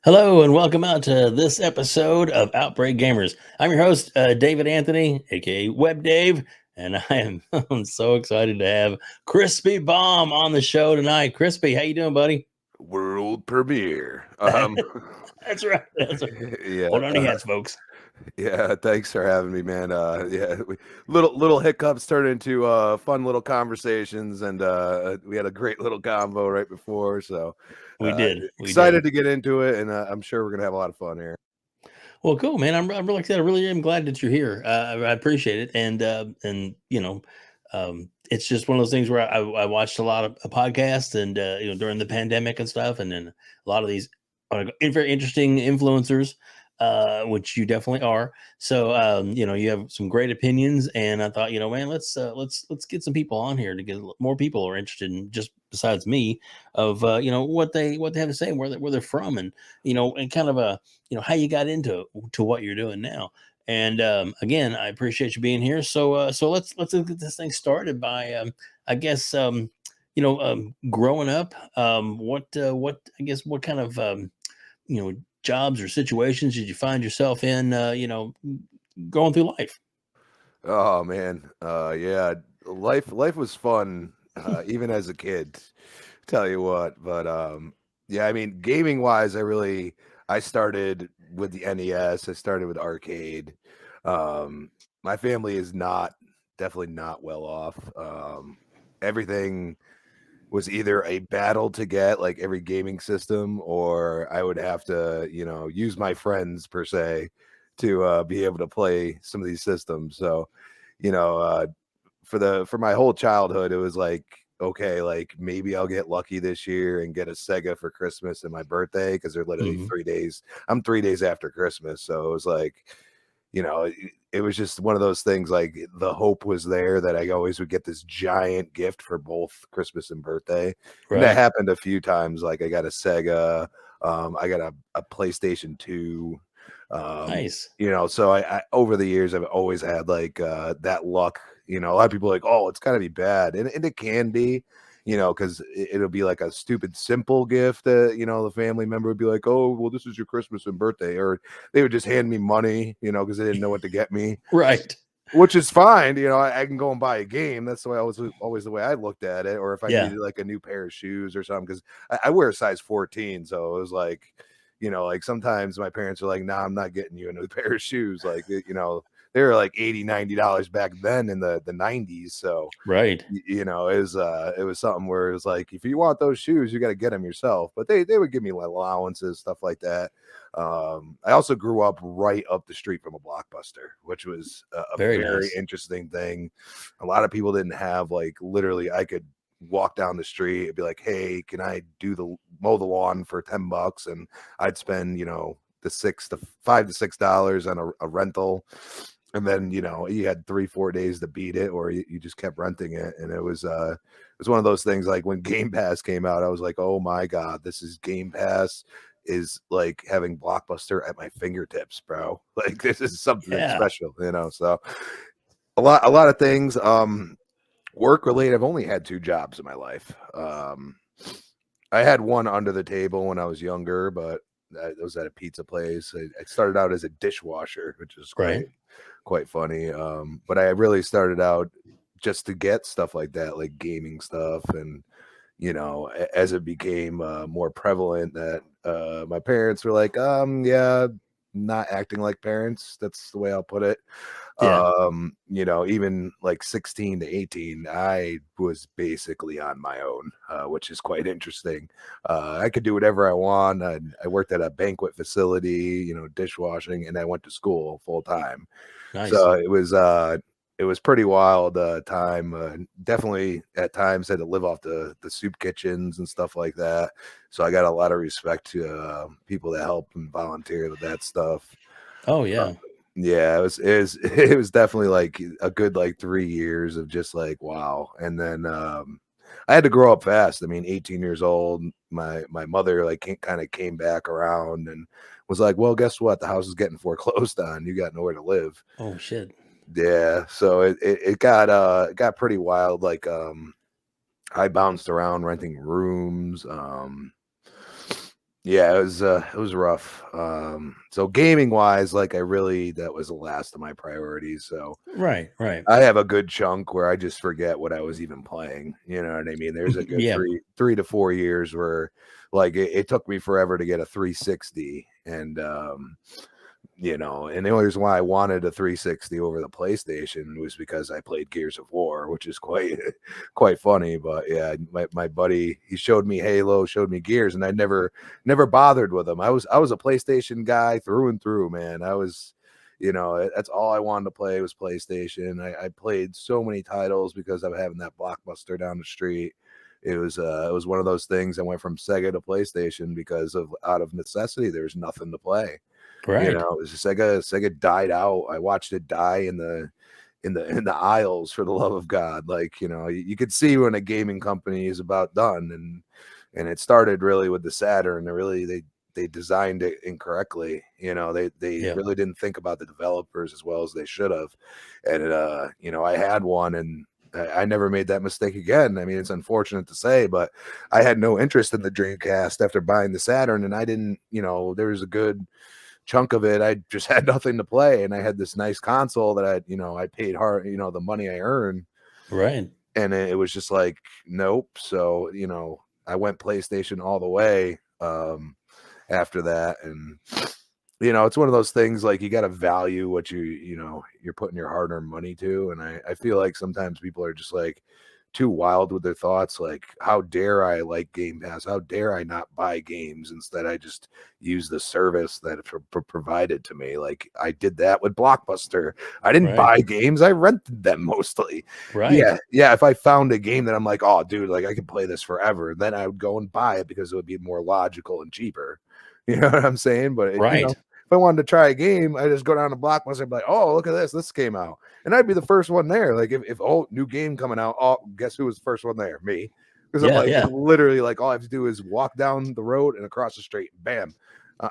Hello and welcome out to this episode of Outbreak Gamers. I'm your host, David Anthony, aka WebDave, and I am I'm so excited to have Crispy Bomb on the show tonight. Crispy, how you doing, buddy? World premiere. That's right. That's right. Yeah, Hold on to your hats, folks. yeah. Thanks for having me, man. Little hiccups turned into fun little conversations, and we had a great little convo right before. So We did. We excited did. to get into it, and I'm sure we're gonna have a lot of fun here. Well, cool, man. I'm really excited. I really am glad that you're here. I appreciate it, and it's just one of those things where I watched a lot of podcasts and during the pandemic and stuff, and then a lot of these very interesting influencers, which you definitely are. So you have some great opinions, and I thought, man, let's get some people on here to get more people are interested in just besides me of what they have to say and where they're from, and and kind of a how you got into to what you're doing now. And again, I appreciate you being here. So let's get this thing started by I guess growing up. What I guess what kind of jobs or situations did you find yourself in? Going through life. Oh man, yeah. Life was fun, even as a kid. Tell you what, but yeah. I mean, gaming wise, I started with the NES. I started with arcade. Um, my family is not definitely not well off. Everything was either a battle to get like every gaming system, or I would have to, use my friends per se to be able to play some of these systems. So, you know, uh, for my whole childhood, it was like, okay, like maybe I'll get lucky this year and get a Sega for Christmas and my birthday because they're literally Hmm. 3 days. I'm 3 days after Christmas, so it was like, it was just one of those things. Like the hope was there that I always would get this giant gift for both Christmas and birthday, and that Right. happened a few times. Like I got a Sega, I got a PlayStation 2. Nice. So I over the years I've always had like that luck. A lot of people are like, oh, it's gotta be bad, and it can be, because it'll be like a stupid simple gift that the family member would be like, oh, well, this is your Christmas and birthday, or they would just hand me money, because they didn't know what to get me, Right. which is fine. I can go and buy a game. That's the way always the way I looked at it. Or if I Yeah. needed like a new pair of shoes or something, because I wear a size 14, so it was like, like sometimes my parents are like, nah, I'm not getting you a new pair of shoes. Like, they were like $80-$90 back then in the 90s. So Right. it was something where it was like, if you want those shoes, you got to get them yourself. But they would give me like allowances, stuff like that. I also grew up right up the street from a Blockbuster, which was a Very very nice. interesting thing. A lot of people didn't have, like, literally I could walk down the street and be like, hey, can I mow the lawn for $10? And I'd spend, the $5 to $6 on a rental, and then you had 3-4 days to beat it, or you just kept renting it. And it was one of those things. Like when Game Pass came out, I was like, oh my god, this is Game Pass is like having Blockbuster at my fingertips, bro. Like this is something Yeah. special, so a lot of things work related. I've only had two jobs in my life. I had one under the table when I was younger, but it was at a pizza place. I started out as a dishwasher, which is Right. quite funny. But I really started out just to get stuff like that, like gaming stuff. And, as it became more prevalent that my parents were like, yeah, not acting like parents. That's the way I'll put it. Yeah. Even like 16 to 18, I was basically on my own, which is quite interesting. I could do whatever I want. I worked at a banquet facility, dishwashing, and I went to school full time. Nice. So it was pretty wild time. Definitely at times had to live off the soup kitchens and stuff like that. So I got a lot of respect to people that help and volunteer with that stuff. Oh Uh, yeah. yeah, it was it was definitely like a good like 3 years of just like wow. And then I had to grow up fast. I mean, 18 years old, my mother like kind of came back around and was like, well, guess what? The house is getting foreclosed on. You got nowhere to live. Oh shit. Yeah, so it got pretty wild. Like I bounced around renting rooms. Yeah, it was rough. So gaming wise, like that was the last of my priorities. So Right, right. I have a good chunk where I just forget what I was even playing. You know what I mean? There's a good Yeah, 3 to 4 years where like it took me forever to get a 360, and and the only reason why I wanted a 360 over the PlayStation was because I played Gears of War, which is quite quite funny. But yeah, my buddy, he showed me Halo, showed me Gears, and I never bothered with them. I was a PlayStation guy through and through, man. I was, that's all I wanted to play was PlayStation. I played so many titles because of having that Blockbuster down the street. It was one of those things. I went from Sega to PlayStation because of out of necessity. There was nothing to play. right, It was just Sega died out. I watched it die in the aisles, for the love of God. Like, you could see when a gaming company is about done, and it started really with the Saturn. They designed it incorrectly. They yeah, really didn't think about the developers as well as they should have. And I had one, and I never made that mistake again. I mean, it's unfortunate to say, but I had no interest in the Dreamcast after buying the Saturn, and I didn't, there was a good chunk of it, I just had nothing to play, and I had this nice console that I paid hard, the money I earned, right, and it was just like, nope. So, I went PlayStation all the way after that, and it's one of those things like you got to value what you're putting your hard-earned money to, and I feel like sometimes people are just like too wild with their thoughts, like, how dare I like Game Pass, how dare I not buy games, instead I just use the service that provided to me. Like, I did that with Blockbuster. I didn't right, buy games, I rented them mostly. right, Yeah, if I found a game that I'm like, oh dude, like I can play this forever, then I would go and buy it because it would be more logical and cheaper. You know what I'm saying? But right, if I wanted to try a game, I just go down to Blockbuster and be like, oh, look at this came out. And I'd be the first one there. Like, if oh, new game coming out, oh, guess who was the first one there? Me. Because I'm yeah, like, yeah, literally, like, all I have to do is walk down the road and across the street, bam,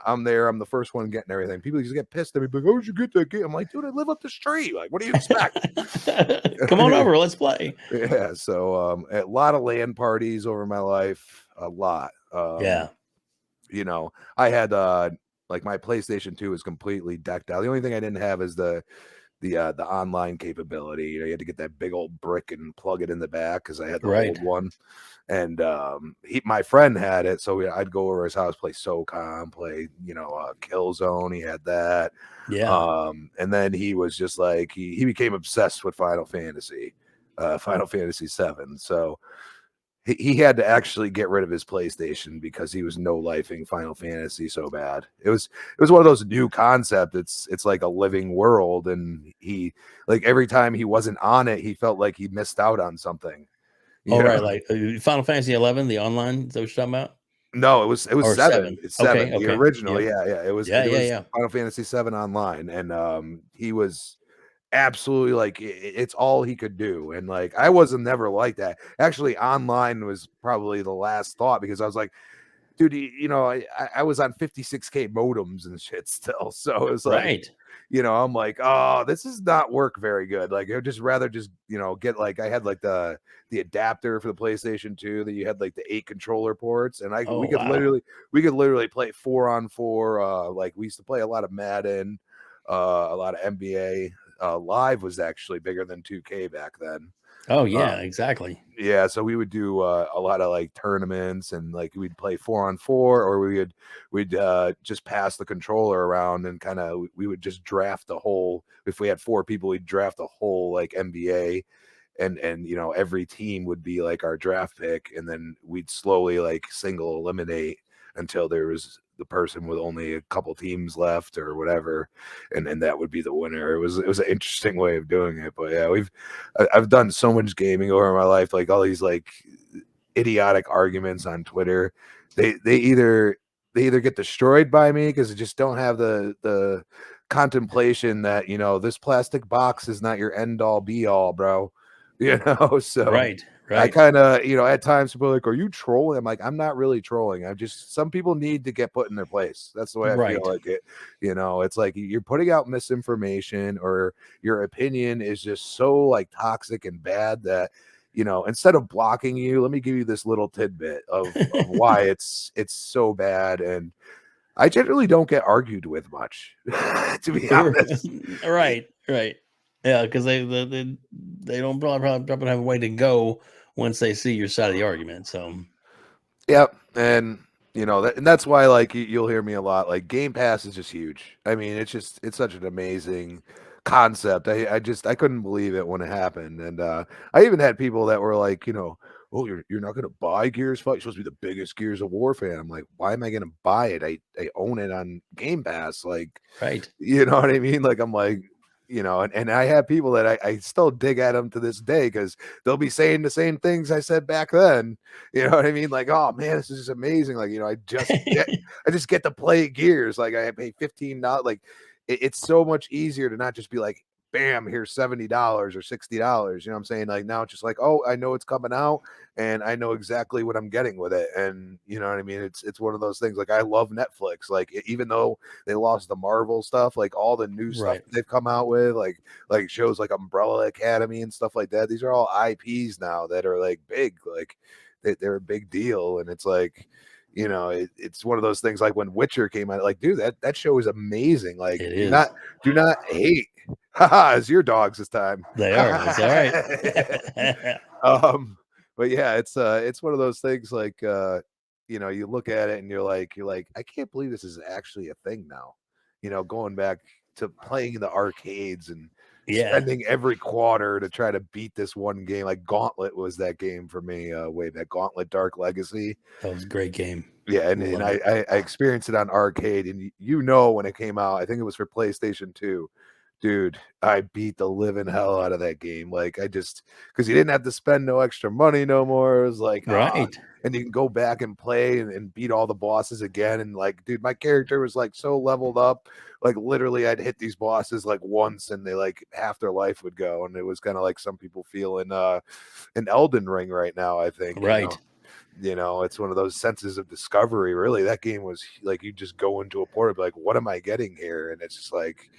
I'm there. I'm the first one getting everything. People just get pissed at me, like, oh, you get that game? I'm like, dude, I live up the street. Like, what do you expect? come on over, let's play. Yeah. So a lot of LAN parties over my life, a lot. Yeah, I had like my PlayStation 2 is completely decked out. The only thing I didn't have is the online capability. You had to get that big old brick and plug it in the back because I had the right, old one. And my friend had it, so I'd go over his house, play SOCOM, play Killzone. He had that. yeah, And then he was just like he became obsessed with Final Fantasy 7. So he had to actually get rid of his PlayStation because he was no lifing Final Fantasy so bad. It was one of those new concept. It's like a living world, and he, like, every time he wasn't on it, he felt like he missed out on something. all You know? right, like Final Fantasy 11, the online, is that what you're talking about? No, it was Or 7. 7? It's Okay, 7. The okay, original. yep, Yeah, yeah. It was yeah, it yeah, was yeah, Final Fantasy 7 online, and he was absolutely like it's all he could do. And like I wasn't never like that. Actually, online was probably the last thought because I was like, dude, I was on 56K modems and shit still. So it was like, right, I'm like, oh, this does not work very good. Like, I would just rather just, get like, I had like the adapter for the PlayStation 2 that you had like the 8 controller ports, and oh, wow, we could literally play 4-on-4. Like, we used to play a lot of Madden, a lot of NBA. Live was actually bigger than 2K back then. oh, Uh, yeah, exactly, yeah, so we would do a lot of like tournaments, and like we'd play 4-on-4, or we'd just pass the controller around, and kind of we would just draft the whole. If we had 4 people, we'd draft the whole like NBA, and every team would be like our draft pick, and then we'd slowly like single eliminate until there was the person with only a couple teams left or whatever, and that would be the winner. It was an interesting way of doing it. But yeah, I've done so much gaming over my life, like all these like idiotic arguments on Twitter. They either get destroyed by me because they just don't have the contemplation that this plastic box is not your end all be all, bro. So right, I right, kind of, at times people are like, are you trolling? I'm like, I'm not really trolling. I'm just, some people need to get put in their place. That's the way I feel right, like it. It's like you're putting out misinformation, or your opinion is just so like toxic and bad that, instead of blocking you, let me give you this little tidbit of why it's so bad. And I generally don't get argued with much, to be honest. Right, right. Yeah, because they don't probably have a way to go once they see your side of the argument. So Yep, and and that's why like you'll hear me a lot. Like Game Pass is just huge. I mean, it's such an amazing concept. I couldn't believe it when it happened, and I even had people that were like, oh, you're not gonna buy Gears 5. You're supposed to be the biggest Gears of War fan. I'm like, why am I gonna buy it? I own it on Game Pass. Like, right, you know what I mean? Like I'm like, and I have people that I still dig at them to this day because they'll be saying the same things I said back then. You know what I mean? Like, oh man, this is just amazing. Like, I just get to play Gears. Like I pay $15. Like it's so much easier to not just be like, bam, here's $70 or $60. You know what I'm saying? Like now it's just like, oh, I know it's coming out and I know exactly what I'm getting with it. And you know what I mean? It's one of those things. Like I love Netflix. Like even though they lost the Marvel stuff, like all the new stuff right, that they've come out with, like shows like Umbrella Academy and stuff like that. These are all IPs now that are like big, like they're a big deal. And it's like, it's one of those things like when Witcher came out, like, dude, that show is amazing. Like, it do is. not hate. Haha, it's your dogs this time. They are. That's all right. um, but yeah, it's one of those things like you look at it and you're like, I can't believe this is actually a thing now. Going back to playing in the arcades and Yeah, spending every quarter to try to beat this one game. Like Gauntlet was that game for me, way back. Gauntlet Dark Legacy. that was a great game. Yeah, and Loved I, it. I experienced it on arcade, and when it came out, I think it was for PlayStation 2. Dude, I beat the living hell out of that game. Like I just because you didn't have to spend no extra money no more. It was like Right, and you can go back and play and beat all the bosses again. And like, dude, my character was like so leveled up. Like literally, I'd hit these bosses like once, and they like half their life would go. And it was kind of like some people feel in Elden Ring right now. I think right, it's one of those senses of discovery. Really, that game was like you just go into a port and be like, what am I getting here? And it's just like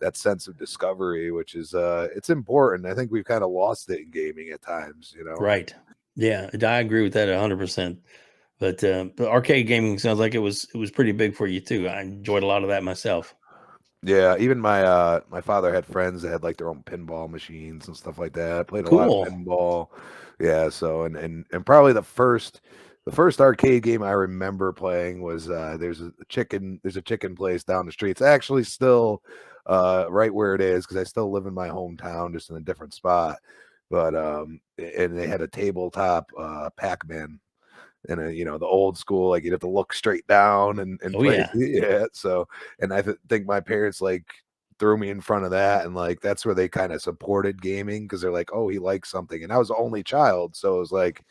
that sense of discovery, which is it's important. I think we've kind of lost it in gaming at times. right. Yeah, I agree with that 100%. But the arcade gaming sounds like it was pretty big for you too. I enjoyed a lot of that myself. Yeah, even my father had friends that had like their own pinball machines and stuff like that. I played a lot of Cool. pinball. Yeah, so and probably the first arcade game I remember playing was there's a chicken place down the street. It's actually still right where it is because I still live in my hometown, just in a different spot. But and they had a tabletop Pac-Man and the old school, like you'd have to look straight down and Oh play. yeah. Yeah, so and think my parents like threw me in front of that, and like that's where they kind of supported gaming because they're like, oh, he likes something, and I was the only child, so it was like,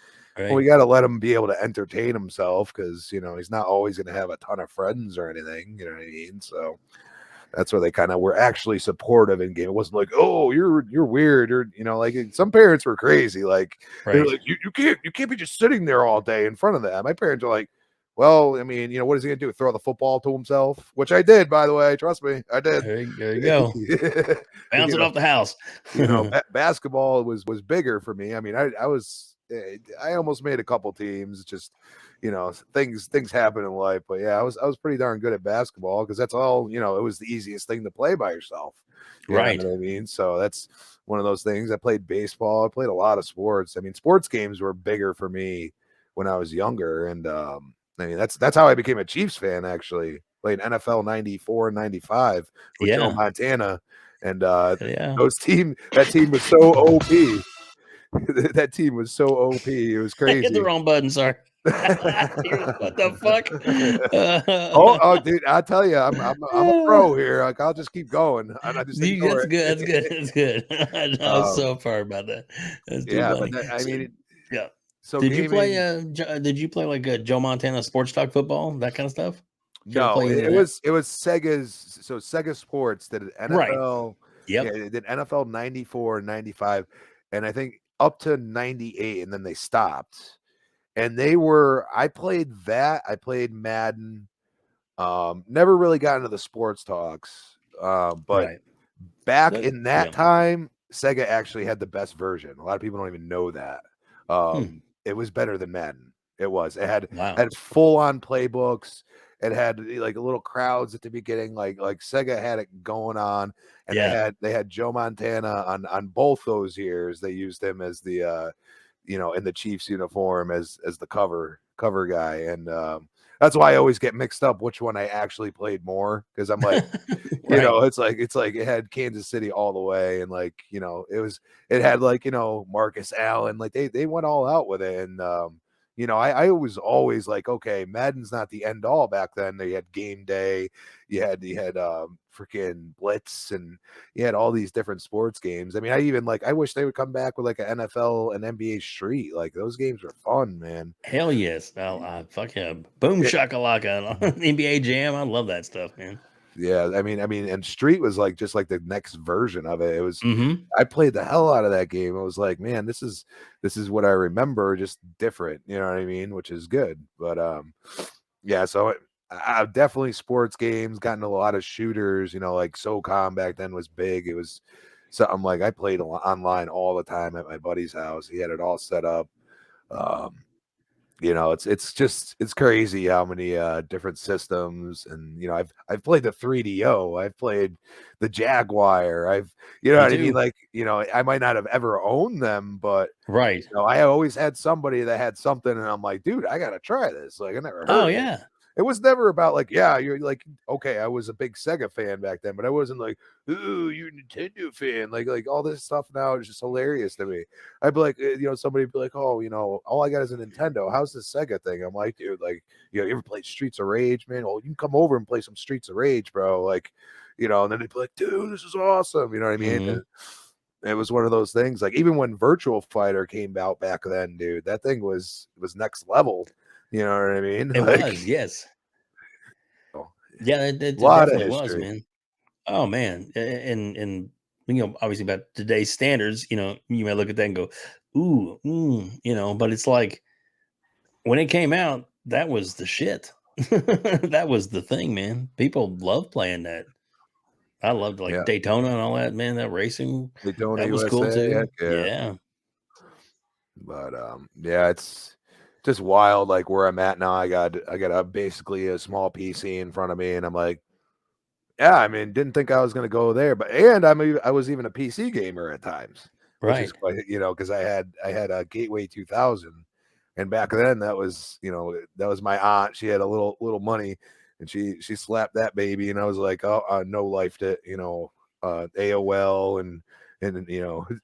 well, we Right. got to let him be able to entertain himself because he's not always going to have a ton of friends or anything, you know what I mean? So that's where they kind of were actually supportive in game. It wasn't like, oh, you're weird, or like some parents were crazy. Like they're Right. like, you can't be just sitting there all day in front of that. My parents are like, well, I mean, what is he gonna do? Throw the football to himself? Which I did, by the way. Trust me, I did. There you go. Bounce you it know, off the house. basketball was bigger for me. I mean, I almost made a couple teams. Just things happen in life, but yeah, I was pretty darn good at basketball because that's all. It was the easiest thing to play by yourself. You know Right. what I mean? So that's one of those things. I played baseball. I played a lot of sports. I mean, sports games were bigger for me when I was younger, and I mean that's how I became a Chiefs fan. Actually, played NFL '94 and '95 with Joe Yeah. Montana, and Yeah. that team was so OP. That team was so OP. It was I hit the crazy. wrong button. Sorry. What the fuck? Oh, dude, I tell you, I'm a pro here. Like I'll just keep going and I just ignore That's good. That's good. it. That's good. I was um, so far about that. That's too yeah, but funny. I So, mean, yeah. so Did you play? gaming. Did you play like Joe Montana sports talk football, that kind of stuff? Did you ever No, play any it of that? was it was Sega Sports did an Right. NFL. Yeah, Yep. they did NFL '94 and '95, and I think up to '98, and then they stopped. And I played that. I played Madden. Never really got into the sports talks. But back That. in that Yeah. time, Sega actually had the best version. A lot of people don't even know that. Hmm. It was better than Madden. It was. It Wow. had full on playbooks. It had like little crowds at the beginning, like Sega had it going on, and Yeah. they had Joe Montana on both those years. They used him as the in the Chiefs uniform as the cover guy, and that's why I always get mixed up which one I actually played more because I'm like, Right. it's like it had Kansas City all the way, and like it had like Marcus Allen, like they went all out with it, and I was always like, okay, Madden's not the end all back then. They had Game Day, you had freaking Blitz, and you had all these different sports games. I mean, I wish they would come back with like an NFL and NBA Street. Like those games were fun, man. Hell yes. Fuck yeah. Boom It, shakalaka on NBA Jam. I love that stuff, man. yeah, and Street was like just like the next version of it. It was Hmm. I played the hell out of that game. I was like, man, this is what I remember, just different. You know what I mean? Which is good. But yeah. So I've definitely sports games, gotten a lot of shooters. Like SOCOM back then was big. It was something like I played online all the time at my buddy's house. He had it all set up. Um, it's crazy how many different systems, and I've played the 3DO, I've played the Jaguar, I've Me what I mean, too. like I might not have ever owned them, but Right. I always had somebody that had something, and I'm like, dude, I gotta try this. Like I never Oh heard of it. yeah. It was never about like, yeah, you're like, okay, I was a big Sega fan back then, but I wasn't like, ooh, you're a Nintendo fan. Like all this stuff now is just hilarious to me. I'd be like, somebody would be like, oh, all I got is a Nintendo. How's this Sega thing? I'm like, dude, like, you ever played Streets of Rage, man? Well, you can come over and play some Streets of Rage, bro. Like, and then they'd be like, dude, this is awesome. You know what I mean? Hmm. And it was one of those things. Like even when Virtual Fighter came out back then, dude, that thing was next level. You know what I mean? It Like, was, yes. a Yeah, it lot of definitely was, history. man. Oh man. And obviously about today's standards, you may look at that and go, ooh, but it's like when it came out, that was the shit. That was the thing, man. People love playing that. I loved like Yeah. Daytona and all that, man. That racing, Daytona, that was cool USA, too. heck yeah. Yeah. But yeah, it's just wild. Like where I'm at now, I got a basically a small PC in front of me, and I'm like, yeah, I mean, didn't think I was gonna go there, but I was even a PC gamer at times, which is Right. quite because I had a Gateway 2000, and back then that was my aunt. She had a little money, and she slapped that baby, and I was like, oh, no life it, AOL and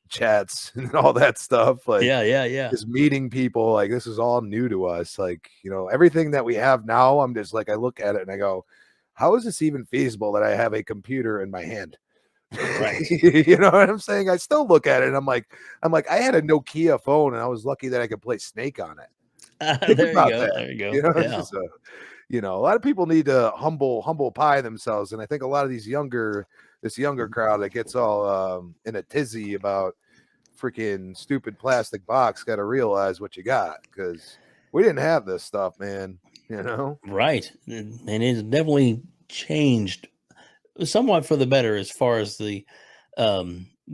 chats and all that stuff, like Yeah, yeah, yeah. just meeting people, like this is all new to us, like everything that we have now. I'm just like I look at it and I go, how is this even feasible that I have a computer in my hand? Right. You know what I'm saying? I still look at it and I'm like I had a Nokia phone and I was lucky that I could play Snake on it. Think There you about go. that. There you go. It's Yeah. just a lot of people need to humble pie themselves, and I think a lot of this younger crowd that gets all in a tizzy about freaking stupid plastic box got to realize what you got, because we didn't have this stuff, man. You know? Right. And it's definitely changed somewhat for the better as far as the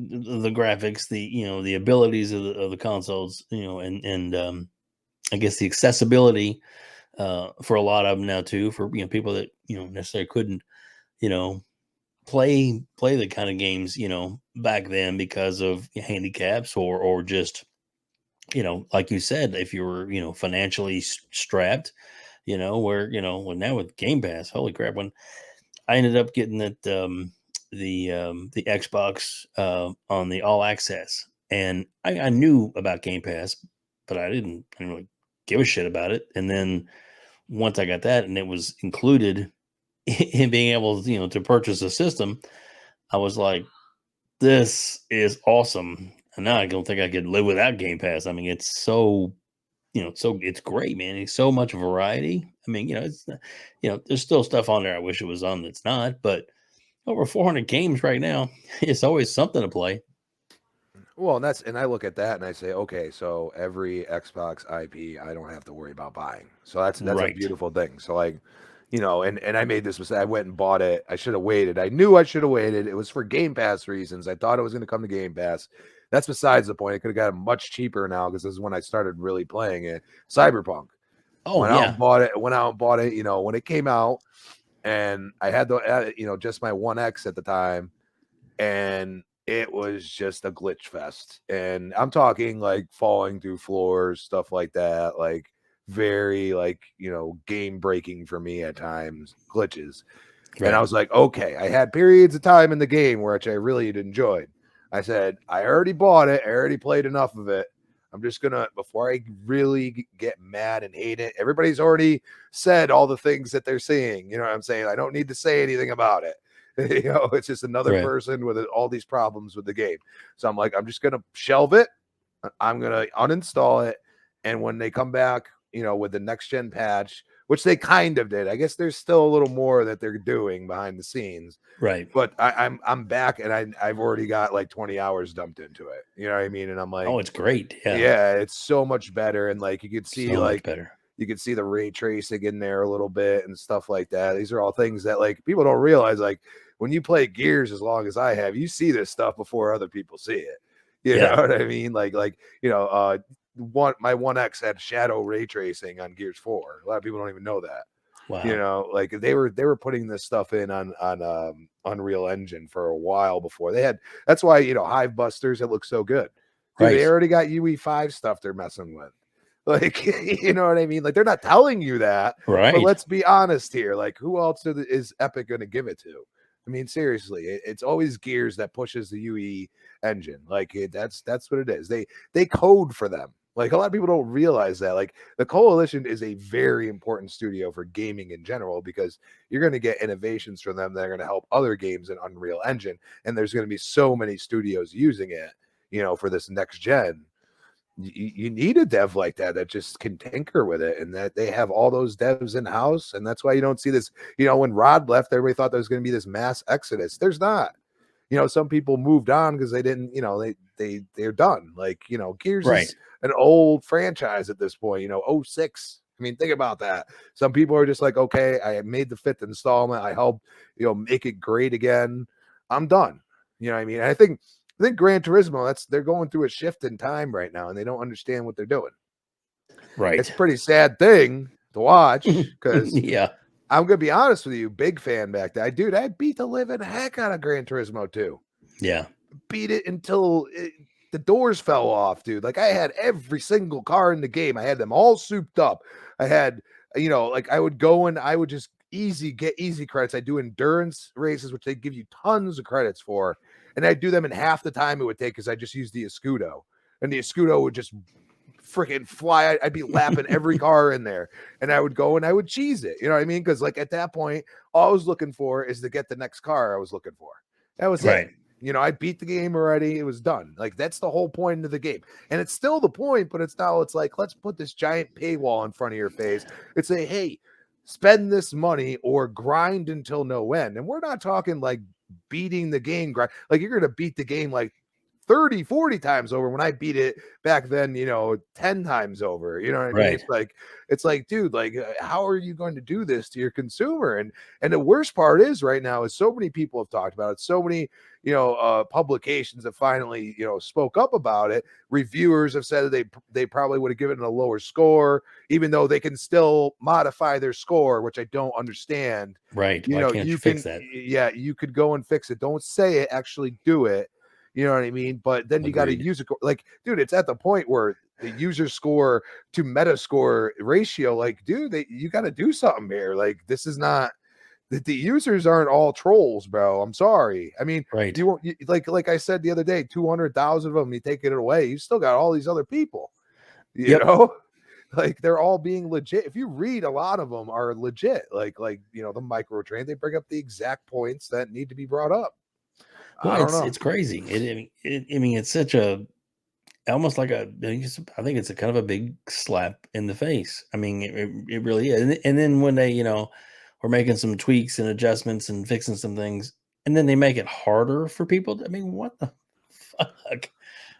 graphics, the abilities of the consoles, and I guess the accessibility for a lot of them now too, for people that necessarily couldn't you know play the kind of games back then because of handicaps, or just like you said, if you were financially strapped, where well, now with Game Pass, holy crap, when I ended up getting the Xbox on the All Access, and I knew about Game Pass, but I didn't really give a shit about it. And then once I got that, and it was included in being able to purchase a system, I was like, this is awesome. And now I don't think I could live without Game Pass. I mean, it's so it's great, man. It's so much variety. I mean, it's there's still stuff on there I wish it was on that's not, but over 400 games right now. It's always something to play. Well, and I look at that and I say, okay, so every Xbox IP I don't have to worry about buying. So that's a Right. beautiful thing. So like, and I made this mistake. I went and bought it. I should have waited. I knew I should have waited. It was for Game Pass reasons. I thought it was going to come to Game Pass. That's besides the point. I could have got it much cheaper now because this is when I started really playing it. Cyberpunk. Oh yeah, Went out and bought it, you know, when it came out, and I had the, you know, just my One X at the time, and it was just a glitch fest. And I'm talking like falling through floors, stuff like that, like very like, you know, game breaking for me at times, glitches. And I right, was like, okay, I had periods of time in the game which I really enjoyed. I said, I already bought it. I already played enough of it. I'm just gonna, before I really get mad and hate it. Everybody's already said all the things that they're seeing. You know what I'm saying? I don't need to say anything about it. You know, it's just another right, person with all these problems with the game. So I'm like, I'm just gonna shelve it. I'm gonna uninstall it, and when they come back, you know, with the next gen patch, which they kind of did, I guess there's still a little more that they're doing behind the scenes. right. But I'm back, and I've already got like 20 hours dumped into it. You know what I mean? And I'm like, Oh, it's great. Yeah, yeah, it's so much better. And like so much better. you could see the ray tracing in there a little bit and stuff like that. These are all things that like people don't realize. Like when you play Gears as long as I have, you see this stuff before other people see it. You know Yeah. what I mean? Like you know, my One X had shadow ray tracing on Gears 4. A lot of people don't even know that. You Wow. know, like they were putting this stuff in on Unreal Engine for a while before they had. That's why, you know, Hive Busters, it looks so good, dude. They Right. already got UE5 stuff they're messing with. Like, you know what I mean? Like, they're not telling you that, but Right. let's be honest here. Like, who else is Epic going to give it to? I mean, seriously, it's always Gears that pushes the UE engine. Like, that's what it is. They code for them. Like, a lot of people don't realize that. Like, the Coalition is a very important studio for gaming in general because you're going to get innovations from them that are going to help other games in Unreal Engine, and there's going to be so many studios using it, you know, for this next gen. You need a dev like that that just can tinker with it, and that they have all those devs in house. And that's why you don't see this, you know, when Rod left, everybody thought there was going to be this mass exodus. There's not. You know, some people moved on because they didn't, you know, they're done. Like, you know, Gears Right. is an old franchise at this point, you know, oh six. I mean, think about that. Some people are just like, okay, I made the fifth installment, I helped, you know, make it great again, I'm done. You know what I mean? And I think Gran Turismo, they're going through a shift in time right now, and they don't understand what they're doing. It's Right. a pretty sad thing to watch because Yeah. I'm gonna be honest with you, big fan back then. Dude, I beat the living heck out of Gran Turismo 2. Yeah. Beat it until the doors fell off, dude. Like I had every single car in the game. I had them all souped up. I had, you know, like I would go and I would just get easy credits. I do endurance races, which they give you tons of credits for, and I do them in half the time it would take because I just used the Escudo, and the Escudo would just freaking fly. I'd be lapping every car in there, and I would go and I would cheese it. You know what I mean? Because like at that point, all I was looking for is to get the next car I was looking for. That was it. Right. You know, I beat the game already. It was done. Like that's the whole point of the game, and it's still the point. But it's now it's like let's put this giant paywall in front of your face. It's say, hey, spend this money or grind until no end. And we're not talking like beating the game grind. Like you're gonna beat the game like 30, 40 times over when I beat it back then, you know, 10 times over. You know what I mean? Right. It's like, dude, like how are you going to do this to your consumer? And the worst part is right now is so many people have talked about it. So many, you know, publications have finally, you know, spoke up about it. Reviewers have said that they probably would have given it a lower score, even though they can still modify their score, which I don't understand. Right. You Why know, can't you you fix can, that? yeah, you could go and fix it. Don't say it, actually do it. You know what I mean? But then you got to Agreed. use it. Like, dude, it's at the point where the user score to meta score ratio, like, dude, you got to do something here. Like, this is not the users aren't all trolls, bro. I'm sorry. I mean, Right. you won't like I said the other day, 200,000 of them, you take it away, you still got all these other people, you Yep. know, like they're all being legit. If you read, a lot of them are legit. Like you know, the micro train, they bring up the exact points that need to be brought up. Well, I don't know. it's crazy. I mean, it's such a almost like I think it's a kind of a big slap in the face. I mean, it really is. And then when they, you know, we're making some tweaks and adjustments and fixing some things, and then they make it harder for people. I mean, what the fuck?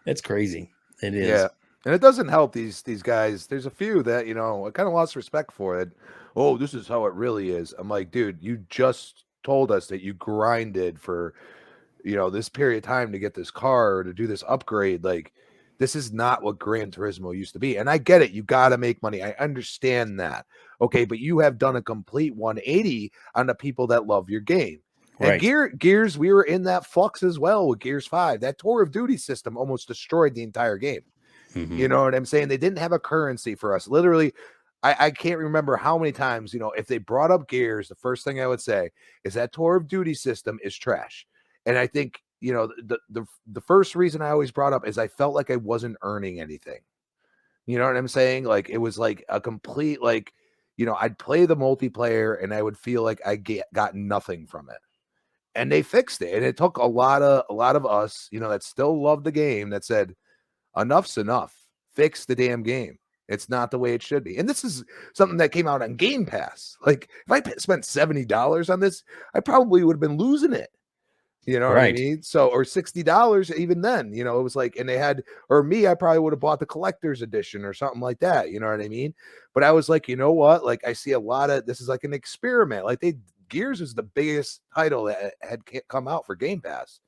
It's crazy. It is. Yeah. And it doesn't help these guys. There's a few that, you know, I kind of lost respect for it. Oh, this is how it really is. I'm like, dude, you just told us that you grinded for this period of time to get this car or to do this upgrade. Like, this is not what Gran Turismo used to be. And I get it. You got to make money. I understand that. Okay. But you have done a complete 180 on the people that love your game. And Right. Gears, we were in that flux as well with Gears 5. That Tour of Duty system almost destroyed the entire game. Hmm. You know what I'm saying? They didn't have a currency for us. Literally, I can't remember how many times, if they brought up Gears, the first thing I would say is that Tour of Duty system is trash. And I think, the first reason I always brought up is I felt like I wasn't earning anything. You know what I'm saying? Like, it was like a complete, like, I'd play the multiplayer and I would feel like got nothing from it. And they fixed it. And it took a lot of us, that still love the game, that said, enough's enough. Fix the damn game. It's not the way it should be. And this is something that came out on Game Pass. Like, if I spent $70 on this, I probably would have been losing it. You know what I Right. mean? So, or $60 even then, it was like, and they had, or me, I probably would have bought the collector's edition or something like that. You know what I mean? But I was like, you know what? Like, I see a lot of this is like an experiment. Like, Gears is the biggest title that had come out for Game Pass.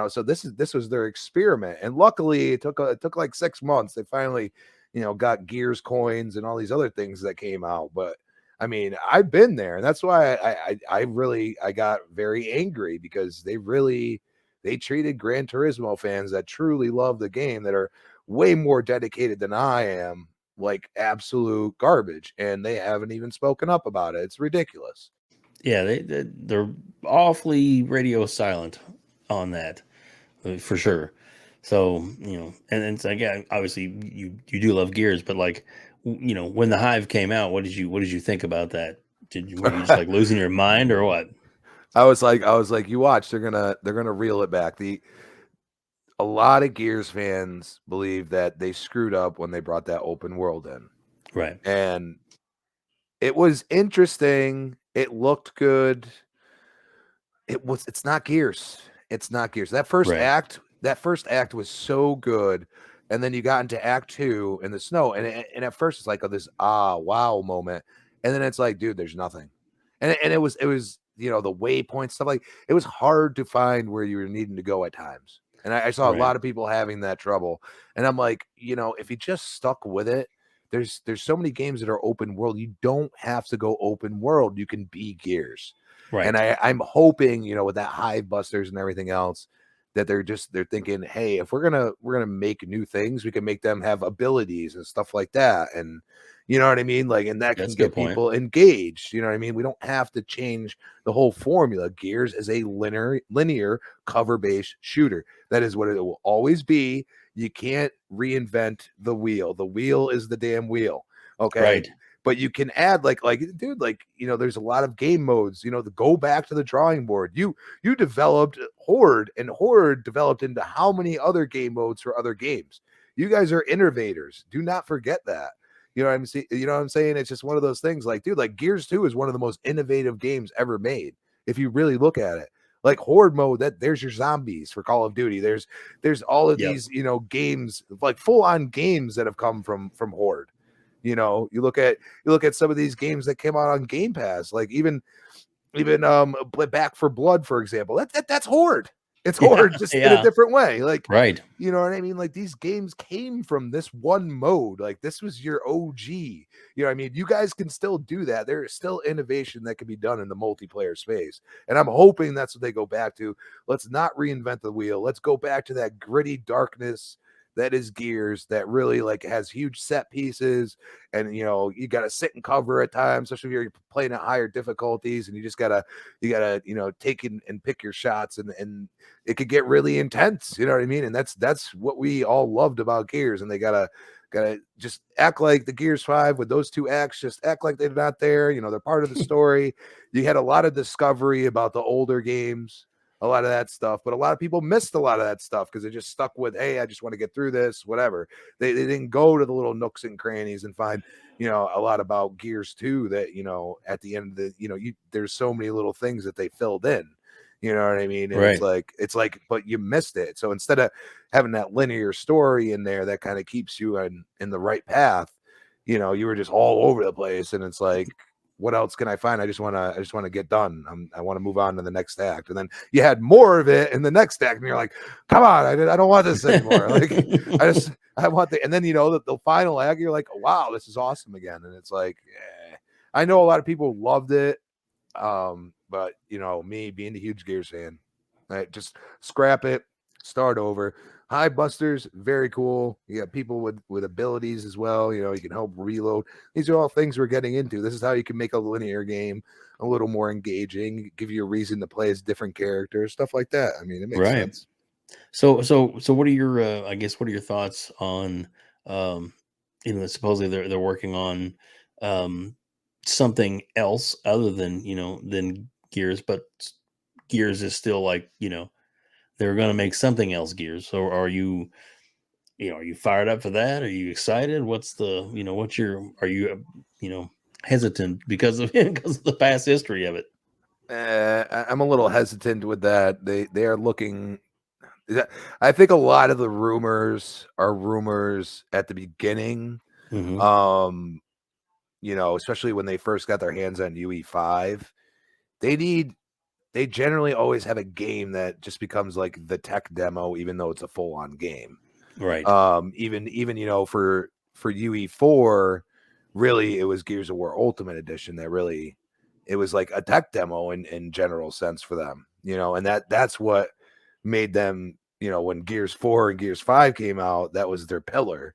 So this was their experiment, and luckily it took like 6 months. They finally, got Gears coins and all these other things that came out. But I mean, I've been there, and that's why I got very angry, because they treated Gran Turismo fans that truly love the game, that are way more dedicated than I am, like absolute garbage, and they haven't even spoken up about it. It's ridiculous. Yeah, they're awfully radio silent on that, for sure. So, and so again, obviously you do love Gears, but like, when the Hive came out, what did you think about that? Were you just like losing your mind or what? I was like, you watch, they're gonna reel it back. A lot of Gears fans believe that they screwed up when they brought that open world in. Right. And it was interesting. It looked good. It's not Gears. It's not Gears. Right. That first act was so good. And then you got into act 2 in the snow. And at first it's like, oh, this wow moment. And then it's like, dude, there's nothing. And it was the waypoint stuff, like, it was hard to find where you were needing to go at times. And I saw a Right. lot of people having that trouble. And I'm like, if you just stuck with it, there's so many games that are open world. You don't have to go open world. You can be Gears. And Right. I'm hoping, with that Hive Busters and everything else, that they're thinking, hey, if we're gonna make new things, we can make them have abilities and stuff like that. And you know what I mean? Like, and that can That's a good get point. people engaged. You know what I mean? We don't have to change the whole formula. Gears is a linear cover-based shooter. That is what it will always be. You can't reinvent the wheel. The wheel is the damn wheel. Okay. Right. But you can add, like, dude, like, there's a lot of game modes, the go back to the drawing board. You developed Horde, and Horde developed into how many other game modes for other games. You guys are innovators. Do not forget that. You know what I'm saying? It's just one of those things, like, dude, like, Gears 2 is one of the most innovative games ever made, if you really look at it. Like, Horde mode, that there's your zombies for Call of Duty. There's all of Yep. these, games, like full on games that have come from Horde. You look at some of these games that came out on Game Pass, like even Back for Blood, for example. That's Horde. It's Yeah. Horde, just in a Yeah. different way. Like, Right. you know what I mean? Like, these games came from this one mode. Like, this was your OG. You know what I mean? You guys can still do that. There is still innovation that can be done in the multiplayer space. And I'm hoping that's what they go back to. Let's not reinvent the wheel. Let's go back to that gritty darkness that is Gears, that really, like, has huge set pieces. And you got to sit and cover at times, especially if you're playing at higher difficulties, and you gotta take and pick your shots, and it could get really intense. You know what I mean? And that's what we all loved about Gears. And they gotta just act like the Gears 5 with those two acts, just act like they're not there. They're part of the story. You had a lot of discovery about the older games, a lot of that stuff, but a lot of people missed a lot of that stuff because they just stuck with, hey, I just want to get through this, whatever. They didn't go to the little nooks and crannies and find a lot about Gears 2, that at the end of the there's so many little things that they filled in. You know what I mean? And Right. it's like, but you missed it. So instead of having that linear story in there that kind of keeps you in the right path, you were just all over the place. And it's like, what else can I find? I just want to get done. I want to move on to the next act. And then you had more of it in the next act, and you're like, come on, I don't want this anymore. Like I want and then the final act, you're like, wow, this is awesome again. And it's like, I know a lot of people loved it. But me being a huge Gears fan, just scrap it, start over. High busters, very cool. You got people with abilities as well. You can help reload. These are all things we're getting into. This is how you can make a linear game a little more engaging, give you a reason to play as different characters, stuff like that. I mean, it makes Right. sense. So what are your I guess what are your thoughts on um supposedly they're working on um something else other than, than Gears, but Gears is still like, they're going to make something else Gears. So are you fired up for that? Are you excited? What's the, what's your are you hesitant because of because of the past history of it? I'm a little hesitant with that. They are looking. I think a lot of the rumors are rumors at the beginning. Hmm. Um, especially when they first got their hands on UE5, they generally always have a game that just becomes like the tech demo, even though it's a full on game. Right. Even for UE4, really it was Gears of War Ultimate Edition that really it was like a tech demo in general sense for them, and that's what made them, when Gears 4 and Gears 5 came out, that was their pillar,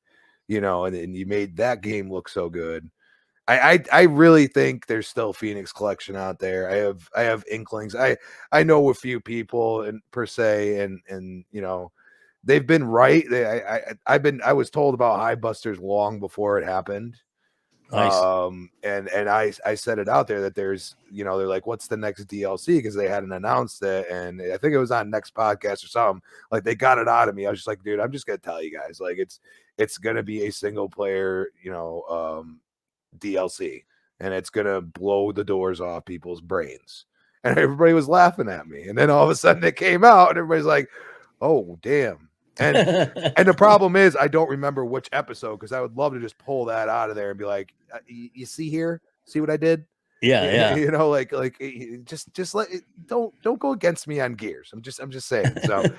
and you made that game look so good. I really think there's still Phoenix Collection out there. I have inklings. I know a few people and per se, and they've been right. I was told about High Busters long before it happened. Nice. And I said it out there that there's, they're like, what's the next DLC? Because they hadn't announced it, and I think it was on next podcast or something. Like they got it out of me. I was just like, dude, I'm just gonna tell you guys, like it's gonna be a single player, DLC, and it's gonna blow the doors off people's brains. And everybody was laughing at me. And then all of a sudden it came out, and everybody's like, "Oh, damn!" And the problem is, I don't remember which episode because I would love to just pull that out of there and be like, "You see here, see what I did." Yeah, yeah. Just let it, don't go against me on Gears. I'm just saying. So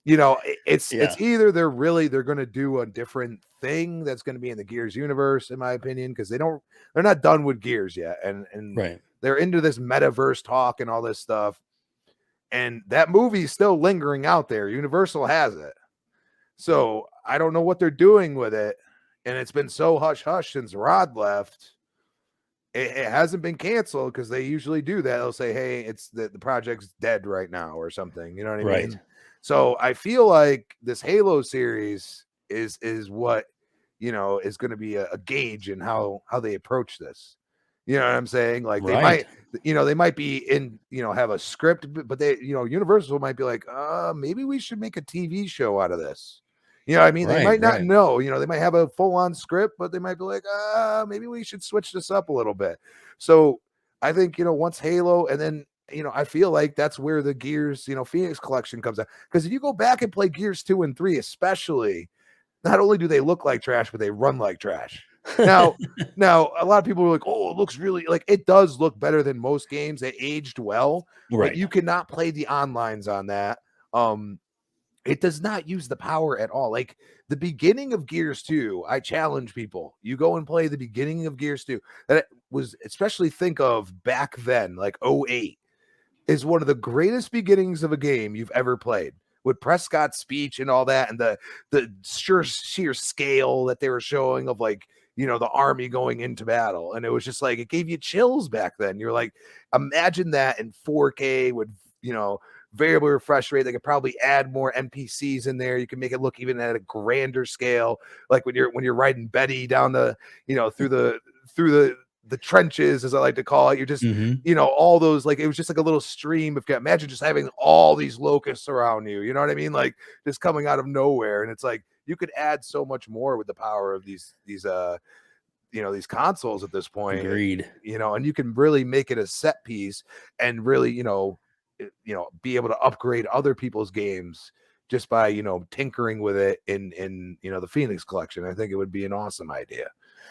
it's Yeah, either they're going to do a different thing that's going to be in the Gears universe, in my opinion, because they're not done with Gears yet, and right. they're into this metaverse talk and all this stuff, and that movie's still lingering out there. Universal has it, so I don't know what they're doing with it, and it's been so hush hush since Rod left. It hasn't been canceled because they usually do that. They'll say, "Hey, it's the project's dead right now" or something. You know what I Right. mean? So I feel like this Halo series is what is going to be a gauge in how they approach this. You know what I'm saying? Like Right. they might be in have a script, but they Universal might be like, maybe we should make a TV show out of this. You know what I mean? They Right. might not Right. know, they might have a full on script, but they might be like, maybe we should switch this up a little bit. So I think, once Halo, and then, I feel like that's where the Gears, Phoenix collection comes out. Because if you go back and play Gears 2 and 3, especially, not only do they look like trash, but they run like trash. Now, now a lot of people are like, oh, it looks really like it does look better than most games. They aged well, but Right. you cannot play the onlines on that. It does not use the power at all. Like the beginning of Gears 2, I challenge people. You go and play the beginning of Gears 2. That was, especially think of back then, like '08, is one of the greatest beginnings of a game you've ever played. With Prescott's speech and all that, and the sheer scale that they were showing of, like, the army going into battle. And it was just like it gave you chills back then. You're like, imagine that in 4K with, variable refresh rate. They could probably add more NPCs in there. You can make it look even at a grander scale, like when you're riding Betty down the, through the trenches, as I like to call it. You're just, Hmm. all those, like, it was just like a little stream of, imagine just having all these locusts around you. You know what I mean? Like just coming out of nowhere. And it's like you could add so much more with the power of these consoles at this point. Agreed. And you can really make it a set piece and really, be able to upgrade other people's games just by, tinkering with it in the Phoenix collection. I think it would be an awesome idea.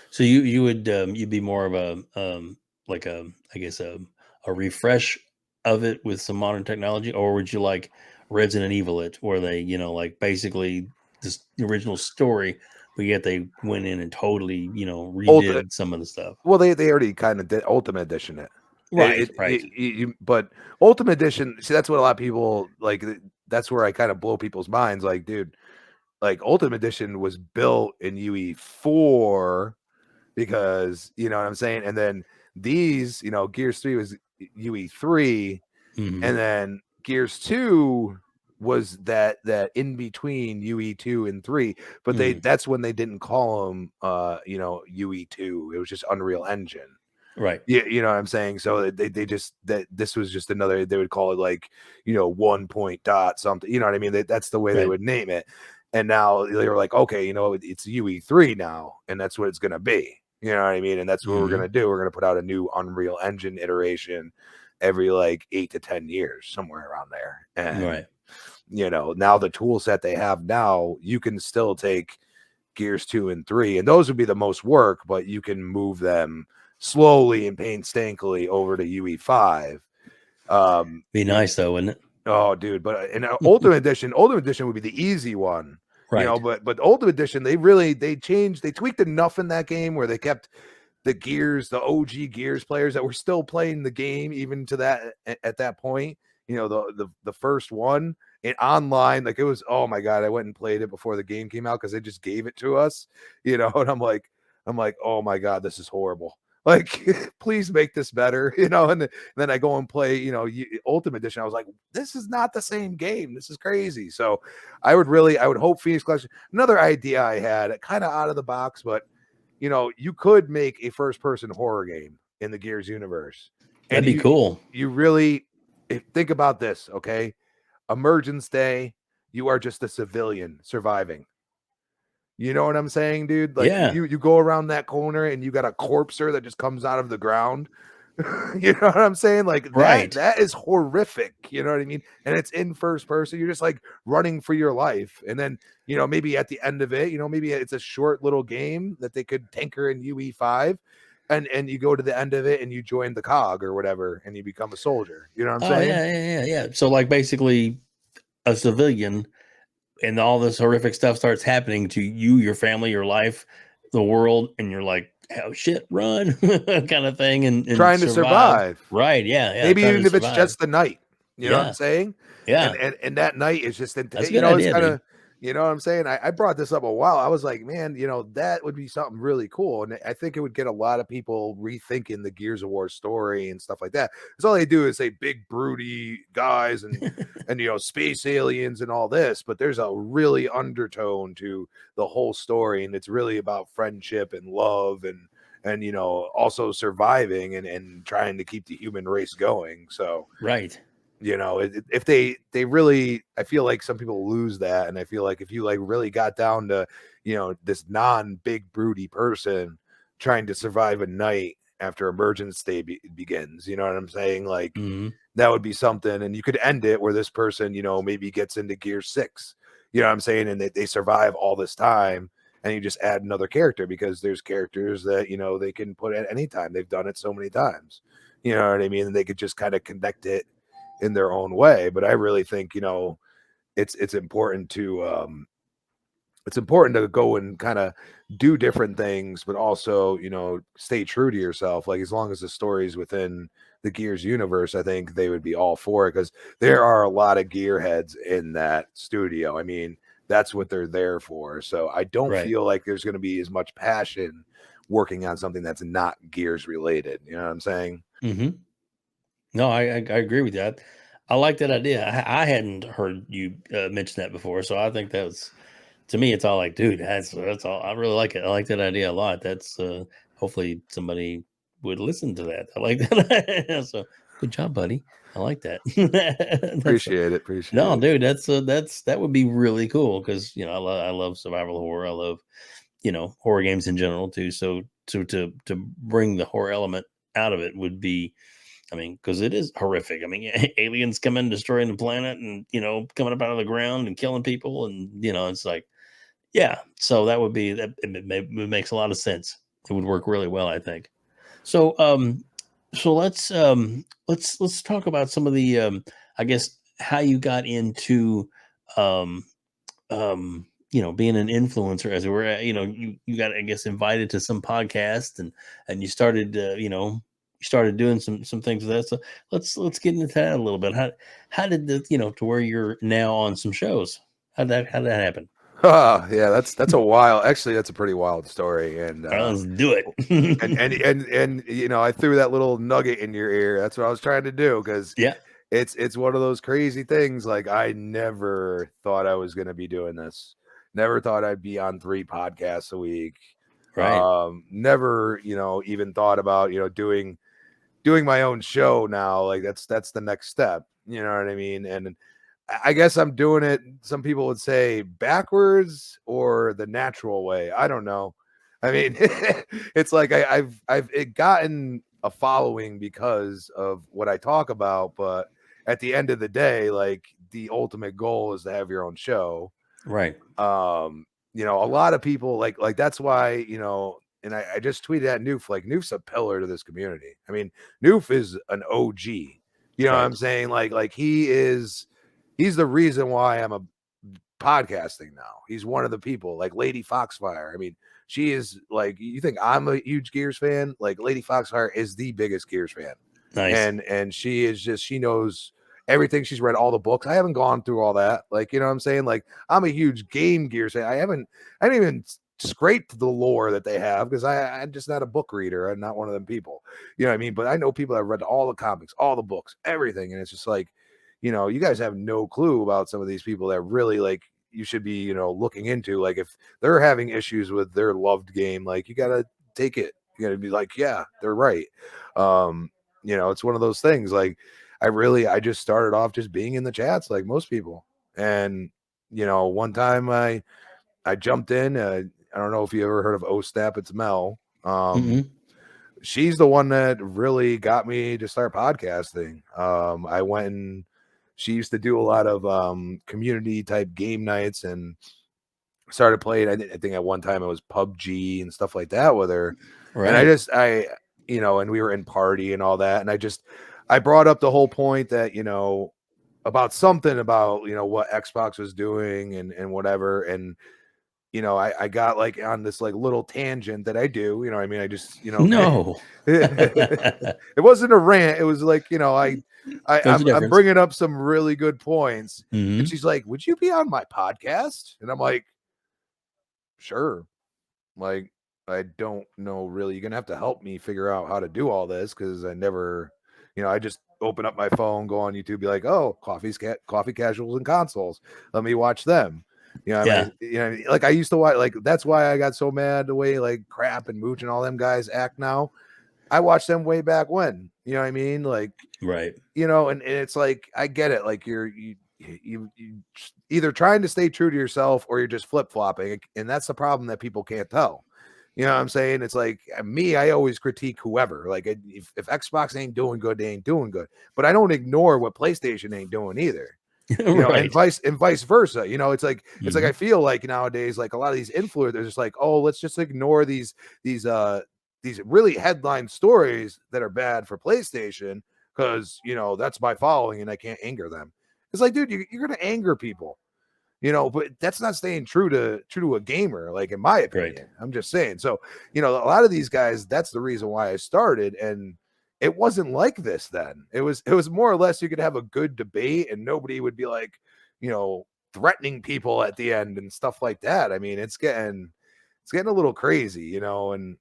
So you would you'd be more of a like a, I guess a refresh of it with some modern technology, or would you like Resident Evil it, where they, like basically this the original story, but yet they went in and totally, Ultimate. redid some of the stuff. Well, they already kind of did Ultimate Edition it. Right, right. But Ultimate Edition, see, that's what a lot of people like. That's where I kind of blow people's minds. Like, dude, like Ultimate Edition was built in UE4 because you know what I'm saying. And then these, Gears 3 was UE3, Hmm. and then Gears 2 was that in between UE2 and 3, but they Hmm. that's when they didn't call them UE2. It was just Unreal Engine. Right, Yeah, you know what I'm saying? So they just that this was just another, they would call it like, 1 point dot something. You know what I mean? That's the way they right. would name it. And now they were like, okay, it's UE3 now, and that's what it's gonna be. You know what I mean? And that's what we're Hmm. gonna do. We're gonna put out a new Unreal Engine iteration every like 8 to 10 years, somewhere around there. And Right. now the tool set they have now, you can still take Gears 2 and 3, and those would be the most work, but you can move them slowly and painstakingly over to UE5. Um, Be you, nice though, wouldn't oh, dude, but in it? Ultimate Edition would be the easy one, Right. but Ultimate Edition, they tweaked enough in that game where they kept the OG Gears players that were still playing the game even to that at that point. The first one and online, like it was, oh my god, I went and played it before the game came out because they just gave it to us, and I'm like, oh my god, this is horrible. Like, please make this better, and then I go and play, Ultimate Edition. I was like, this is not the same game. This is crazy. So I would hope Phoenix Collection. Another idea I had, kind of out of the box, but you could make a first person horror game in the Gears universe. And That'd be cool. you really think about this, okay? Emergence Day, you are just a civilian surviving. You know what I'm saying, dude? Like Yeah. you go around that corner and you got a corpser that just comes out of the ground. You know what I'm saying? Like that Right. that is horrific. You know what I mean? And it's in first person. You're just like running for your life. And then, maybe at the end of it, maybe it's a short little game that they could tinker in UE5, and you go to the end of it and you join the cog or whatever and you become a soldier. You know what I'm Oh saying? yeah, yeah, yeah, yeah. So like basically a civilian, and all this horrific stuff starts happening to you, your family, your life, the world, and you're like, oh shit, run kind of thing, and Trying to survive. survive. Right. Yeah, yeah. Maybe Trying even to if it's survive. just the night, you know what I'm Yeah. saying? And Yeah. and that night is just, That's a good it's idea, kind dude. of, you know what I'm saying? I brought this up a while. I was like, man, that would be something really cool. And I think it would get a lot of people rethinking the Gears of War story and stuff like that. Because all they do is say big broody guys and space aliens and all this, but there's a really undertone to the whole story, and it's really about friendship and love and also surviving and trying to keep the human race going. So Right. if they really, I feel like some people lose that, and I feel like if you like really got down to this non big broody person trying to survive a night after emergence day begins, you know what I'm saying? Like, Hmm. that would be something. And you could end it where this person maybe gets into Gear 6, you know what I'm saying, and they survive all this time, and you just add another character because there's characters that they can put at any time. They've done it so many times, you know what I mean, and they could just kind of connect it in their own way. But I really think it's important to go and kind of do different things, but also stay true to yourself. Like, as long as the story's within the Gears universe, I think they would be all for it, because there are a lot of gearheads in that studio. I mean, that's what they're there for. So I don't Right. feel like there's going to be as much passion working on something that's not Gears related. You know what I'm saying? Hmm. No, I agree with that. I like that idea. I hadn't heard you mention that before, so I think that was, to me, it's all like, dude, that's all. I really like it. I like that idea a lot. That's hopefully somebody would listen to that. I like that. So good job, buddy. I like that. That's Appreciate it. Appreciate no, it. dude. That would be really cool because I love survival horror. I love horror games in general too. So to bring the horror element out of it would be, I mean, because it is horrific. I mean, aliens coming, destroying the planet, and coming up out of the ground and killing people, and it's like, yeah. So that would be that. It makes a lot of sense. It would work really well, I think. So, So let's talk about some of the I guess how you got into um being an influencer, as it were. You got, I guess, invited to some podcast, and you started you started doing some things with that. So let's get into that a little bit. How did the to where you're now on some shows? How did that happen? Yeah, that's a wild. Actually, that's a pretty wild story, and All right, let's do it. I threw that little nugget in your ear. That's what I was trying to do because Yeah. it's one of those crazy things. Like I never thought I was going to be doing this. Never thought I'd be on 3 podcasts a week. Right. Never, even thought about doing my own show now. Like that's the next step. You know what I mean? And I guess I'm doing it. Some people would say backwards or the natural way. I don't know. I mean, it's like I've gotten a following because of what I talk about, but at the end of the day, like the ultimate goal is to have your own show. Right. A lot of people like that's why, and I just tweeted at Noof, like Noof's a pillar to this community. I mean, Noof is an OG. You know what Right. I'm saying? Like he's the reason why I'm a podcasting now. He's one of the people, like Lady Foxfire. I mean, she is like, you think I'm a huge Gears fan? Like Lady Foxfire is the biggest Gears fan. Nice. And she is just, she knows everything. She's read all the books. I haven't gone through all that. Like, you know what I'm saying? Like I'm a huge Game Gears fan. I haven't even scraped the lore that they have because I'm just not a book reader. I'm not one of them people. You know what I mean? But I know people that read all the comics, all the books, everything. And it's just like, you guys have no clue about some of these people that really like you should be, looking into. Like if they're having issues with their loved game, like you gotta take it. You gotta be like, yeah, they're right. It's one of those things. Like I just started off just being in the chats like most people. And one time I jumped in. I don't know if you ever heard of OSTAP. It's Mel. Mm-mm. She's the one that really got me to start podcasting. I went and she used to do a lot of community type game nights and started playing. I think at one time it was PUBG and stuff like that with her. And Right. and we were in party and all that. And I brought up the whole point that, about something about, what Xbox was doing and whatever. And I got like on this like little tangent that I do, I mean, I just, No. it wasn't a rant. It was like, There's a I'm difference. bringing up some really good points. And Hmm. she's like, would you be on my podcast? And I'm like, sure. Like, I don't know really. You're going to have to help me figure out how to do all this. Cause I never, I just open up my phone, go on YouTube, be like, oh, coffee casuals and consoles. Let me watch them. Yeah. Like I used to watch, like, that's why I got so mad the way like Crap and Mooch and all them guys act now. I watched them way back when, you know what I mean? Like, Right. and it's like, I get it. Like you either trying to stay true to yourself or you're just flip flopping. And that's the problem that people can't tell. You know what I'm saying? It's like me, I always critique whoever. Like if Xbox ain't doing good, they ain't doing good. But I don't ignore what PlayStation ain't doing either. And Right. vice versa. It's like I Hmm. feel like nowadays, like a lot of these influencers are just like, oh, let's just ignore these really headline stories that are bad for PlayStation because that's my following and I can't anger them. It's like, dude, you're gonna anger people, but that's not staying true to a gamer, like in my Right. opinion. I'm just saying. So, a lot of these guys, that's the reason why I started. And it wasn't like this then. It was more or less you could have a good debate and nobody would be like, threatening people at the end and stuff like that. I mean, it's getting a little crazy, and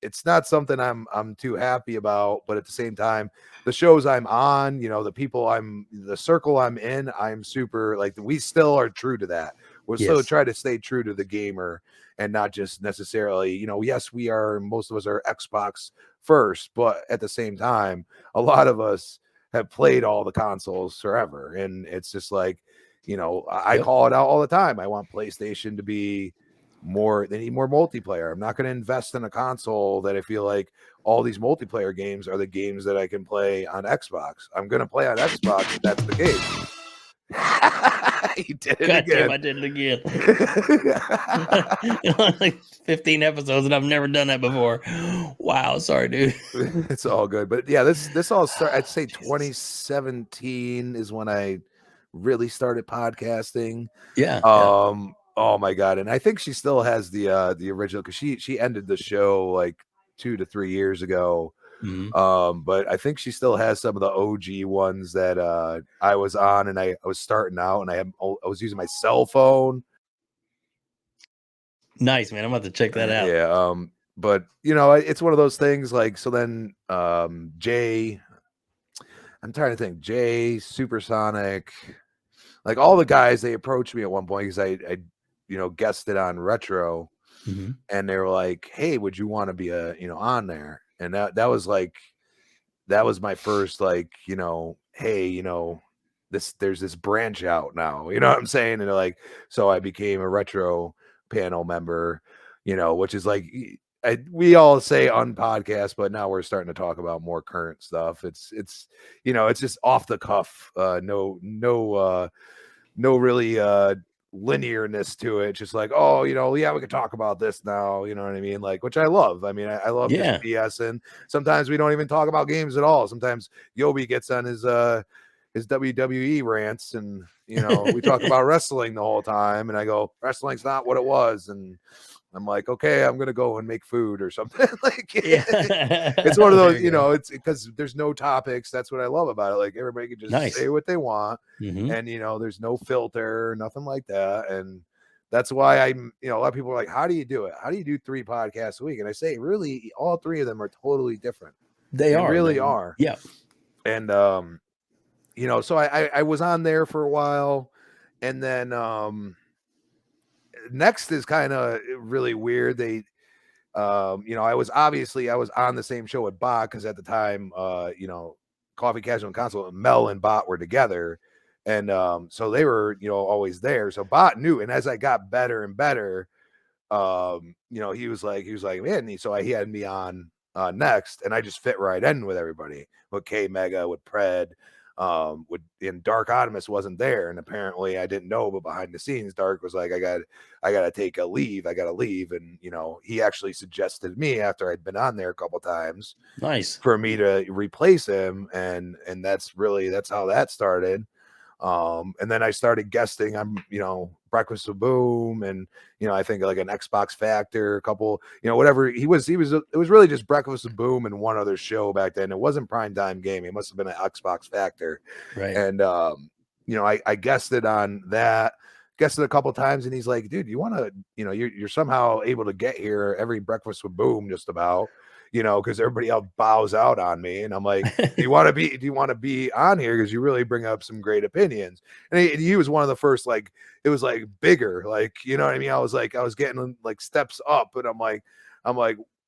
it's not something I'm too happy about, but at the same time, the shows I'm on, the circle I'm in, I'm super like we still are true to that. We're still Yes. try to stay true to the gamer and not just necessarily, yes, most of us are Xbox first, but at the same time, a lot of us have played all the consoles forever. And it's just like, I Yep. call it out all the time. I want PlayStation to be they need more multiplayer. I'm not going to invest in a console that I feel like all these multiplayer games are the games that I can play on Xbox. I'm going to play on Xbox if that's the case. He did it God damn, again. I did it again. Like 15 episodes, and I've never done that before. Wow, sorry, dude. It's all good. But yeah, this all started, I'd say Jesus. 2017 is when I really started podcasting. Yeah, yeah. Oh my God. And I think she still has the original, because she ended the show like 2 to 3 years ago. Mhm. But I think she still has some of the OG ones that I was on, and I was starting out, and I was using my cell phone. Nice, man. I'm about to check that out. Yeah. But you know, it's one of those things like, so then Jay, I'm trying to think, Jay, Supersonic, like all the guys, they approached me at one point because I guested on Retro, Mhm. and they were like, "Hey, would you want to be on there?" And that was like, that was my first, like, hey, there's this branch out now, you know what I'm saying? And they're like, so I became a Retro panel member, which is like, we all say on podcast, but now we're starting to talk about more current stuff. It's just off the cuff, no really linearness to it. Just like, oh, yeah, we can talk about this now, you know what I mean? Like, which I love. I mean, I love just Yeah. BSing. Sometimes we don't even talk about games at all. Sometimes Yobi gets on his WWE rants, and we talk about wrestling the whole time, and I go, wrestling's not what it was, and I'm like, okay, I'm gonna go and make food or something. Like, Yeah. it's one of There those, you go. it's because there's no topics. That's what I love about it. Like, everybody can just Nice. say what they want, Mhm. and there's no filter, nothing like that. And that's why a lot of people are like, how do you do it? How do you do 3 podcasts a week? And I say, really, all 3 of them are totally different. They They are. really They are. yeah. And so I was on there for a while, and then next is kind of really weird. They I was on the same show with Bot, because at the time, Coffee Casual and Console, Mel and Bot were together, and so they were always there. So Bot knew, and as I got better and better, he was like, man, he had me on next, and I just fit right in with everybody, with K Mega, with Pred, with in Dark Optimus wasn't there, and apparently I didn't know, but behind the scenes, Dark was like, I gotta take a leave, I gotta leave, and he actually suggested me after I'd been on there a couple times Nice. for me to replace him, and that's how that started. And then I started guesting on, Breakfast with Boom, and I think like an Xbox Factor, a couple, whatever he was. It was really just Breakfast with Boom and one other show back then. It wasn't Primetime Gaming. It must have been an Xbox Factor. Right. And I guested on that, guested a couple times, and he's like, dude, you want to, you're somehow able to get here every Breakfast with Boom, just about, because everybody else bows out on me, and I'm like, do you want to be on here, because you really bring up some great opinions. And he was one of the first, like, it was like bigger, like, you know what I mean? I was getting like steps up, and I'm like,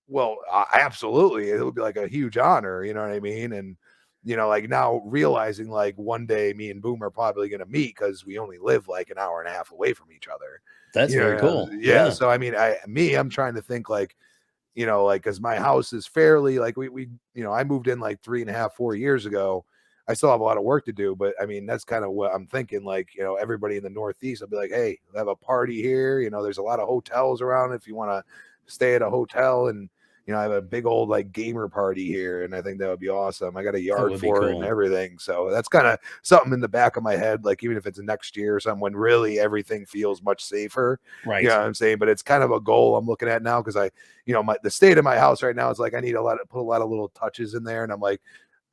well, absolutely, it would be like a huge honor, you know what I mean? And like, now realizing like one day me and Boom are probably going to meet, because we only live like an hour and a half away from each other. That's very cool. Yeah. Yeah. So I mean, I'm trying to think like, like, because my house is fairly, like, we I moved in like 3.5, 4 years ago. I still have a lot of work to do, but I mean, that's kind of what I'm thinking. Like, everybody in the Northeast, I'll be like, hey, we have a party here. There's a lot of hotels around if you want to stay at a hotel, and I have a big old like gamer party here, and I think that would be awesome. I got a That yard would be for it and cool. everything, so that's kind of something in the back of my head. Like, even if it's next year or something, when really everything feels much safer, you know Right. what I'm saying? But it's kind of a goal I'm looking at now, because the state of my house right now is like, I need put a lot of little touches in there, and I'm like,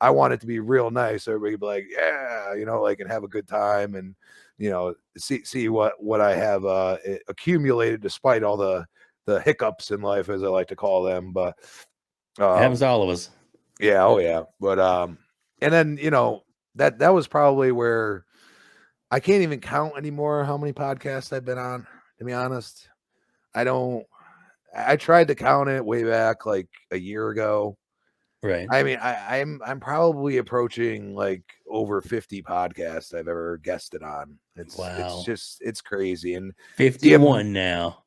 I want it to be real nice. So everybody be like, yeah, like, and have a good time, and see what I have accumulated, despite all the hiccups in life, as I like to call them. But It happens um, to all of us. yeah, oh yeah. But and then that was probably where I can't even count anymore how many podcasts I've been on. To be honest, I don't. I tried to count it way back like a year ago. Right. I mean, I'm probably approaching like over 50 podcasts I've ever guested on. Wow. It's crazy. And the 51 now.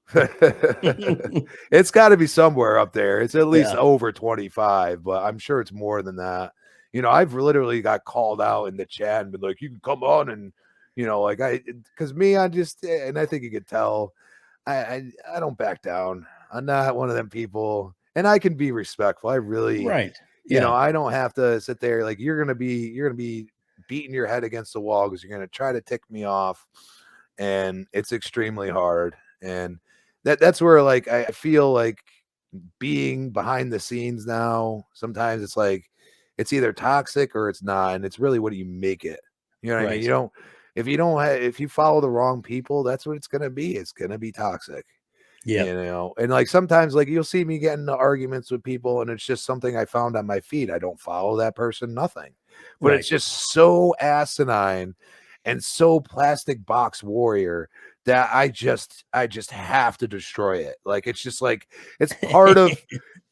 it's got to be somewhere up there. It's at least Yeah. over 25, but I'm sure it's more than that. I've literally got called out in the chat and been like, you can come on and You know, like because me, I just, and I think you could tell, I don't back down. I'm not one of them people, and I can be respectful. I really, Right. Yeah. I don't have to sit there like you're gonna be beating your head against the wall because you're gonna try to tick me off, and it's extremely hard. And that's where like I feel like being behind the scenes now, sometimes it's like it's either toxic or it's not, and it's really what do you make it? You know what I mean? Right. You don't if you don't if you follow the wrong people, that's what it's gonna be. It's gonna be toxic. Yep. And like sometimes like you'll see me get into arguments with people and it's just something I found on my feed. I don't follow that person, nothing. But it's Right. just so asinine and so plastic box warrior that I just have to destroy it. Like it's just like it's part of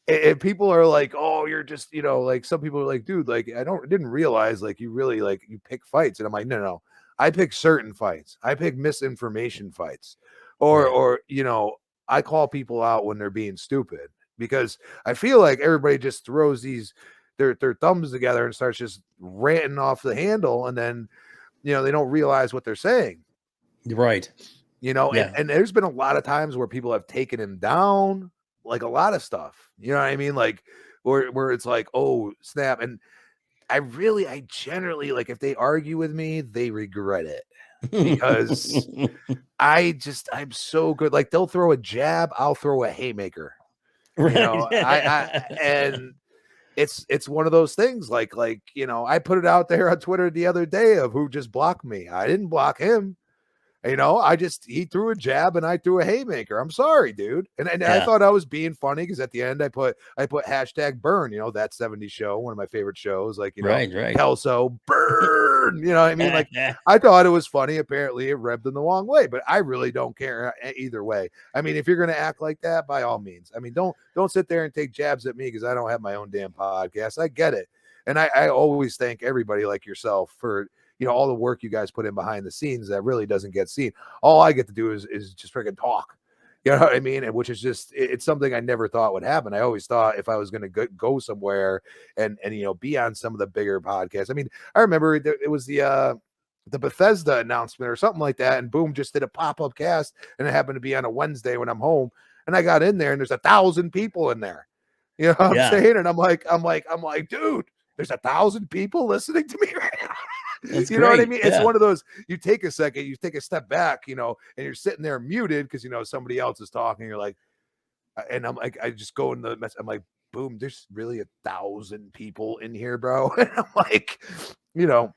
and people are like, "Oh, you're just, like some people are like, dude, like didn't realize like you really like you pick fights." And I'm like, "No, no, no. I pick certain fights. I pick misinformation fights." Or Right. or, I call people out when they're being stupid because I feel like everybody just throws their thumbs together and starts just ranting off the handle and then, they don't realize what they're saying. Right. And Yeah. there's been a lot of times where people have taken him down, like a lot of stuff. You know what I mean? Like where it's like, oh snap. And I generally like if they argue with me, they regret it because I'm so good. Like they'll throw a jab, I'll throw a haymaker. Right. I and it's one of those things like, I put it out there on Twitter the other day of who just blocked me. I didn't block him. He threw a jab and I threw a haymaker. I'm sorry, dude. And I Yeah. thought I was being funny because at the end I put hashtag burn, that 70s show, one of my favorite shows, like, Right. Right. Kelso burn, you know what I mean? Like I thought it was funny. Apparently it rubbed them the wrong way, but I really don't care either way. I mean, if you're gonna act like that, by all means. I mean, don't sit there and take jabs at me because I don't have my own damn podcast. I get it. And I always thank everybody like yourself for all the work you guys put in behind the scenes that really doesn't get seen. All I get to do is just freaking talk. You know what I mean? And which is just it's something I never thought would happen. I always thought if I was going to go somewhere and be on some of the bigger podcasts. I mean, I remember it was the Bethesda announcement or something like that, and boom, just did a pop-up cast, and it happened to be on a Wednesday when I'm home, and I got in there, and there's 1,000 people in there. You know what I'm Yeah. saying? And I'm like, dude, there's 1,000 people listening to me right now. That's You know what I great. mean? It's Yeah. one of those, you take a second, you take a step back, and you're sitting there muted because, somebody else is talking. You're like, and I'm like, I just go in the mess. I'm like, boom, there's really 1,000 people in here, bro. And I'm like, you know,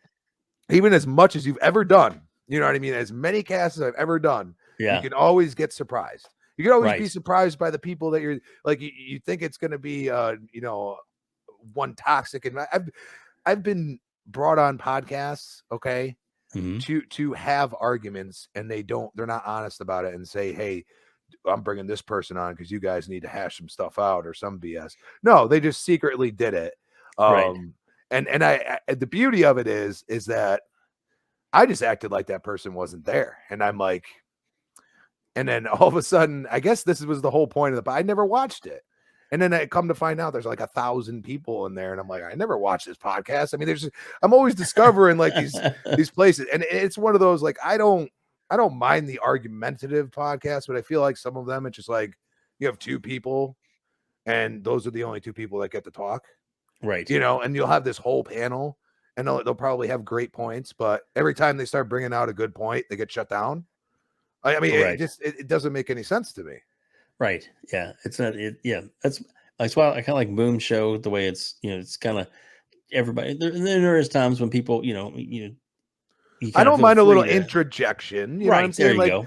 even as much as you've ever done, you know what I mean? As many casts as I've ever done, you Yeah. can always get surprised. You can always be Right. surprised by the people that you're like, you think it's going to be, one toxic. And I've been brought on podcasts, okay, Hmm. to have arguments, and they're not honest about it and say, hey, I'm bringing this person on because you guys need to hash some stuff out or some BS. No, they just secretly did it. Right. And the beauty of it is that I just acted like that person wasn't there. And I'm like, and then all of a sudden, I guess this was the whole point of but I never watched it. And then I come to find out there's like 1,000 people in there. And I'm like, I never watched this podcast. I mean, I'm always discovering like these places. And it's one of those, like, I don't mind the argumentative podcast, but I feel like some of them, it's just like you have two people and those are the only two people that get to talk, Right. and you'll have this whole panel and they'll probably have great points, but every time they start bringing out a good point, they get shut down. I mean, it Right. just it doesn't make any sense to me. Right. Yeah. It's not it. Yeah. That's why I kind of like Boom Show the way it's, it's kind of everybody there is times when people, you I kind of don't feel mind a little free to. interjection. You know what I'm Right. There saying? you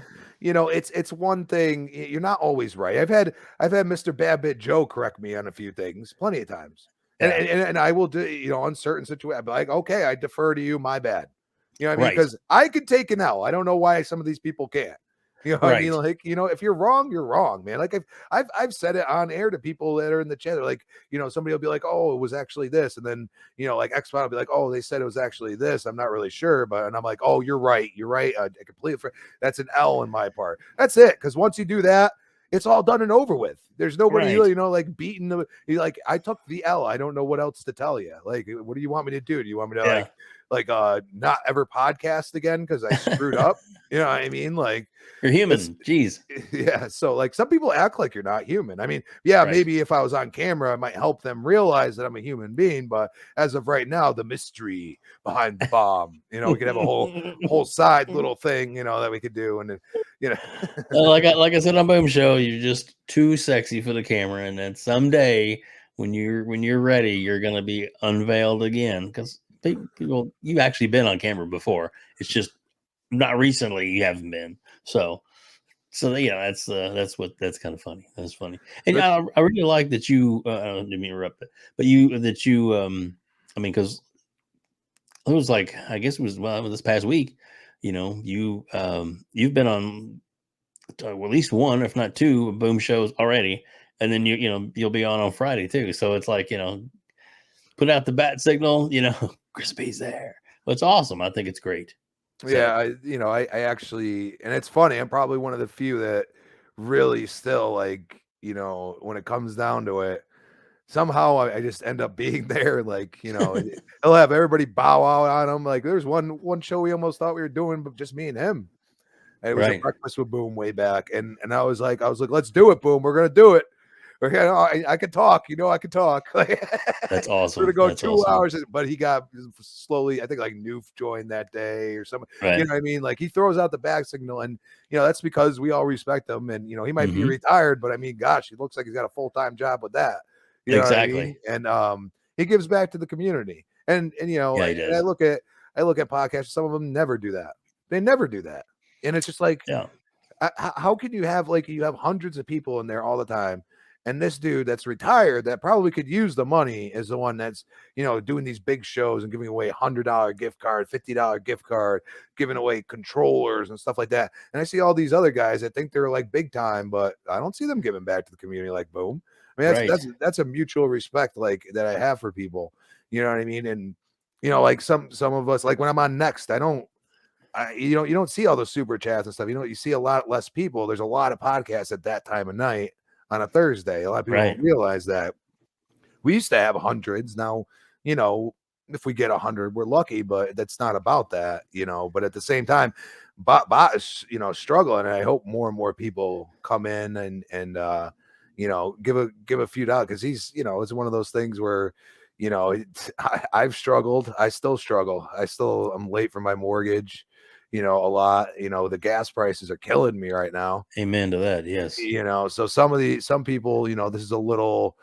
Like, go. it's one thing. You're not always right. I've had Mr. Badbit Joe correct me on a few things plenty of times, and Yeah. and I will do on certain situations. Like, okay, I defer to you. My bad. You know what I mean? Right. Because I could take an L. I don't know why some of these people can't. You know what I mean? Right. Like, if you're wrong, you're wrong, man. Like I've said it on air to people that are in the chat. They're like, somebody will be like, oh, it was actually this, and then like X will be like, oh, they said it was actually this. I'm not really sure, and I'm like, oh, you're right. I completely. That's an L in my part. That's it. Because once you do that, it's all done and over with. There's nobody, Right. like beating the, like, I took the L. I don't know what else to tell you. Like, what do you want me to do? Do you want me to Yeah. not ever podcast again because I screwed up? You know what I mean? Like, You're it's human. Jeez. yeah. So like some people act like you're not human. I mean, yeah, Right. maybe if I was on camera, I might help them realize that I'm a human being. But as of right now, the mystery behind the bomb, we could have a whole side little thing, that we could do, and then, you know, Like I said on Boom Show, you're just too sexy for the camera, and then someday when you're ready, you're gonna be unveiled again because people you've actually been on camera before. It's just not recently you haven't been. So that's kind of funny. That's funny, and but I really like that you. I didn't mean to interrupt it, but you. I mean, because it was like I guess it was this past week. You've been on well, at least one, if not two, Boom shows already, and then you'll be on Friday too. So it's like put out the bat signal. Crispy's there. Well, it's awesome. I think it's great. yeah, So I actually, and it's funny. I'm probably one of the few that really still like, when it comes down to it, somehow I just end up being there. Like, he'll have everybody bow out on him. Like, there's one show we almost thought we were doing, but just me and him. And it was a right, breakfast with Boom way back, and I was like, let's do it, Boom. We're gonna do it. Okay, I can talk. I can talk. Like, that's we're gonna awesome. go That's two awesome. hours, but he got slowly. I think like Noof joined that day or something. You Right. know what I mean? Like he throws out the back signal, and that's because we all respect him, and he might be Hmm. retired, but I mean, gosh, he looks like he's got a full-time job with that. You know what I mean? Exactly. And he gives back to the community, and Yeah, he and does. I look at podcasts. Some of them never do that. They never do that, and it's just like, Yeah. how can you have hundreds of people in there all the time, and this dude that's retired that probably could use the money is the one that's doing these big shows and giving away $100 gift card, $50 gift card, giving away controllers and stuff like that. And I see all these other guys that think they're like big time, but I don't see them giving back to the community like Boom. I mean, Right. that's a mutual respect like that I have for people. You know what I mean? And like some of us, like when I'm on Next, I don't you don't see all the super chats and stuff. You see a lot less people. There's a lot of podcasts at that time of night on a Thursday. A lot of people don't Right. realize that. We used to have hundreds. Now, if we get 100, we're lucky, but that's not about that, But at the same time, bot is, struggling, and I hope more and more people come in and give a few dollars because he's, it's one of those things where, I've struggled. I still struggle. I'm late for my mortgage, a lot. The gas prices are killing me right now. Amen to that. Yes. So some people, this is a little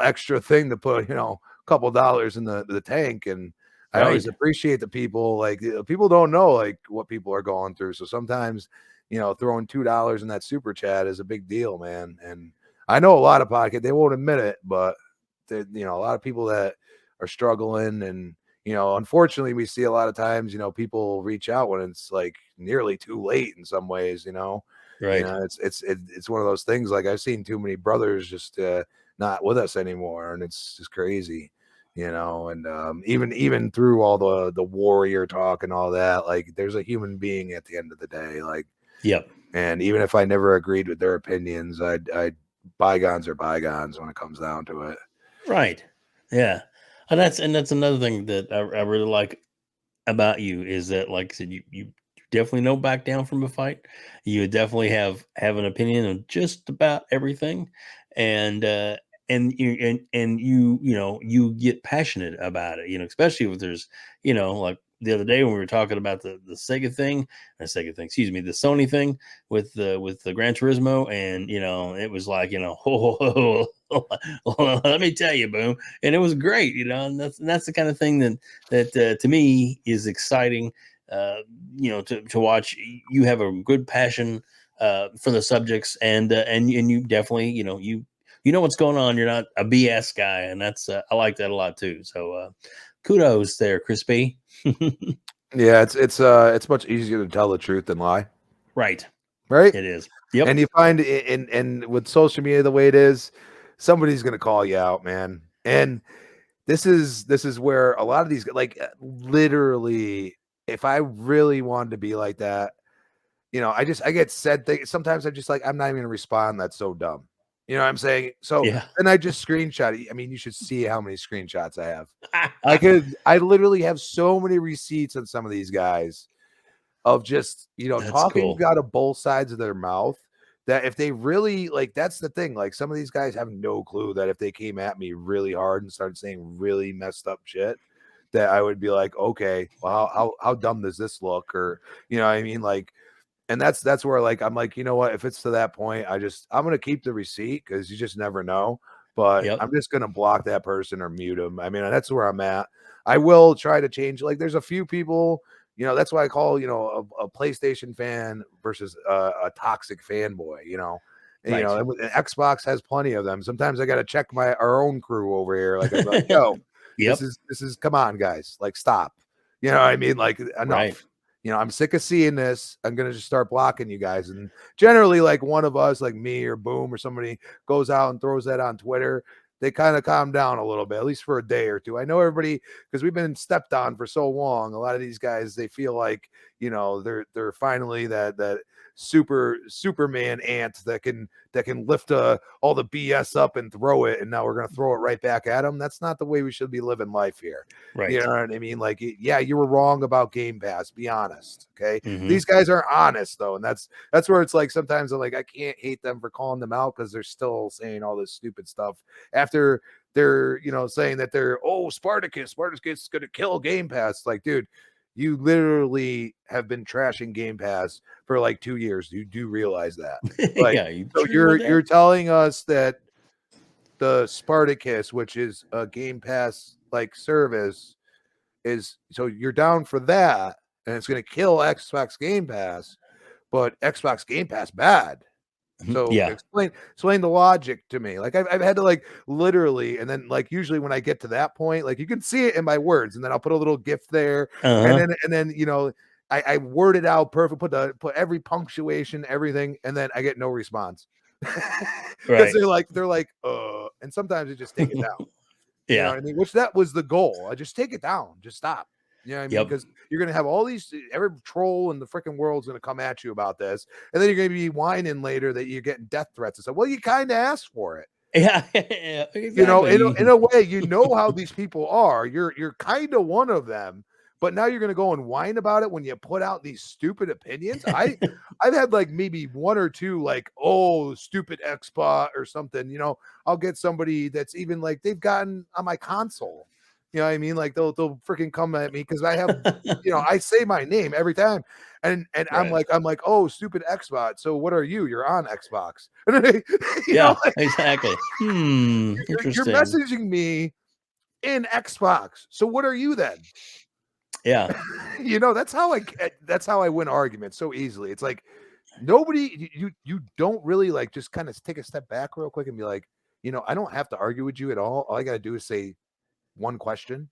extra thing to put, a couple dollars in the tank. And I always Right. appreciate the people, like people don't know like what people are going through. So sometimes, throwing $2 in that super chat is a big deal, man. And I know a lot of podcasts, they won't admit it, but a lot of people that are struggling. And unfortunately we see a lot of times, people reach out when it's like nearly too late in some ways. Right. It's one of those things. Like I've seen too many brothers just not with us anymore, and it's just crazy. And even through all the warrior talk and all that, like there's a human being at the end of the day. Like, Yep. and even if I never agreed with their opinions, I bygones are bygones when it comes down to it. Right. Yeah. And that's another thing that I really like about you is that, like I said, you definitely don't back down from a fight. You definitely have an opinion on just about everything, and you get passionate about it. Especially if there's like the other day when we were talking about the Sega thing, excuse me, the Sony thing with the Gran Turismo, and it was like let me tell you, boom, and it was great, and that's the kind of thing that to me is exciting. Uh, to watch. You have a good passion for the subjects, and you definitely you know what's going on. You're not a BS guy, and that's I like that a lot too. So kudos there, Crispy. Yeah, it's much easier to tell the truth than lie, Right, right? it is. Yep. And you find and with social media the way it is, somebody's gonna call you out, man. And this is where a lot of these, like, literally, if I really wanted to be like that, I get said things. Sometimes I'm just like, I'm not even gonna respond. That's so dumb. You know what I'm saying? So Yeah. then I just screenshot it. I mean, you should see how many screenshots I have. I literally have so many receipts on some of these guys of just, That's talking cool. out of both sides of their mouth, that if they really like, that's the thing. Like, some of these guys have no clue that if they came at me really hard and started saying really messed up shit, that I would be like, okay, well, how dumb does this look? Or, what I mean? Like, and that's where, like, I'm like, you know what, if it's to that point, I'm gonna keep the receipt, because you just never know. But Yep. I'm just gonna block that person or mute them. I mean, that's where I'm at. I will try to change. Like, there's a few people, that's why I call, a PlayStation fan versus a toxic fanboy. And, Right. and Xbox has plenty of them. Sometimes I got to check our own crew over here. Like, I'm like, yo, this Yep. is come on, guys, like, stop. You know what I mean? Like, Right. enough. I'm sick of seeing this. I'm gonna just start blocking you guys. And generally, like, one of us, like me or Boom or somebody, goes out and throws that on Twitter. They kind of calm down a little bit, at least for a day or two. I know everybody, because we've been stepped on for so long. A lot of these guys, they feel like, they're finally that Superman ant that can lift all the BS up and throw it, and now we're gonna throw it right back at them. That's not the way we should be living life here. You Right. know what I mean? Like, yeah, you were wrong about Game Pass. Be honest, okay? Hmm. These guys are honest though, and that's where it's like, sometimes I'm like, I can't hate them for calling them out, because they're still saying all this stupid stuff after they're, saying that they're, oh, Spartacus is gonna kill Game Pass. Like, dude, you literally have been trashing Game Pass for like 2 years. You do realize that? Like, Yeah. You so sure about you're that? telling us that the Spartacus, which is a Game Pass like service, is, so you're down for that, and it's going to kill Xbox Game Pass, but Xbox Game Pass bad. So Yeah. explain the logic to me. Like, I've had to, like, literally, and then, like, usually when I get to that point, like, you can see it in my words, and then I'll put a little gift there, and Uh-huh. then I word it out perfect, put every punctuation, everything, and then I get no response. Because Right. they're like, and sometimes they just take it down. You know Yeah. what I mean? Which, that was the goal. I just take it down. Just stop. You know what I mean? Yep. Because you're gonna have all these, every troll in the freaking world's gonna come at you about this, and then you're gonna be whining later that you're getting death threats and stuff. Well, you kind of asked for it. Yeah. Yeah. In Exactly. in a way, how these people are. You're kind of one of them, but now you're gonna go and whine about it when you put out these stupid opinions. I've had, like, maybe one or two, like, oh, stupid Xbox or something. I'll get somebody that's even, like, they've gotten on my console. You know what I mean? Like, they'll freaking come at me because I have, I say my name every time, and I'm Right. like, oh, stupid Xbox. So what are you? You're on Xbox, Yeah. like, Exactly. Hmm. you're Interesting. messaging me in Xbox. So what are you then? Yeah. That's how I win arguments so easily. It's like, nobody, you don't really, like, just kind of take a step back real quick and be like, I don't have to argue with you at all. All I got to do is say one question.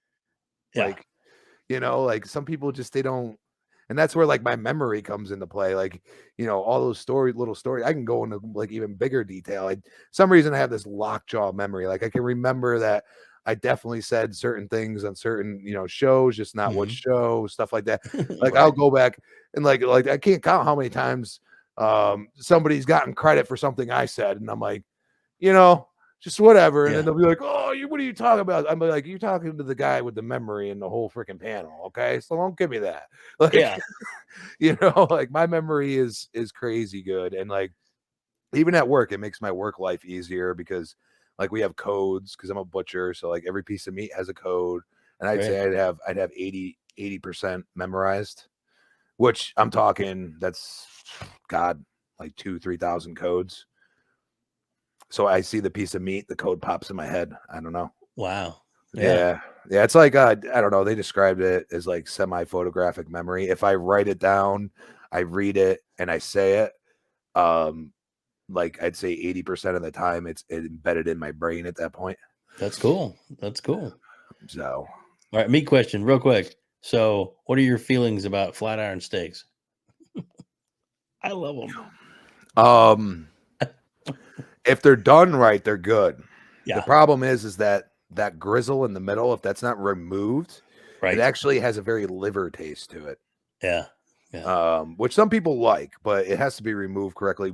Yeah. Like, like, some people just, they don't. And that's where, like, my memory comes into play. Like, all those little stories, I can go into, like, even bigger detail. Some reason I have this lockjaw memory. Like, I can remember that I definitely said certain things on certain, shows, just not what Hmm. show, stuff like that. Like, I'll Right. go back and, like I can't count how many times somebody's gotten credit for something I said, and I'm like, you know, just whatever. And then Yeah. they'll be like, "Oh, what are you talking about?" I'm like, "You're talking to the guy with the memory and the whole freaking panel, okay? So don't give me that." Like, Yeah. like, my memory is crazy good, and, like, even at work, it makes my work life easier because, like, we have codes because I'm a butcher, so, like, every piece of meat has a code, and I'd say Right. I'd have 80% memorized, which I'm talking, that's, God, like 2,000-3,000 codes. So I see the piece of meat, the code pops in my head. I don't know. Wow. Yeah. Yeah. Yeah. It's like, I don't know. They described it as like semi-photographic memory. If I write it down, I read it and I say it, um, like, I'd say 80% of the time it's embedded in my brain at that point. That's cool. That's cool. So, All right. Meat question, real quick. So, what are your feelings about flat iron steaks? I love them. um, if they're done right, they're good. The Yeah. problem is that grizzle in the middle, if that's not removed, it Right. actually has a very liver taste to it. Yeah. Yeah. which some people like, but it has to be removed correctly.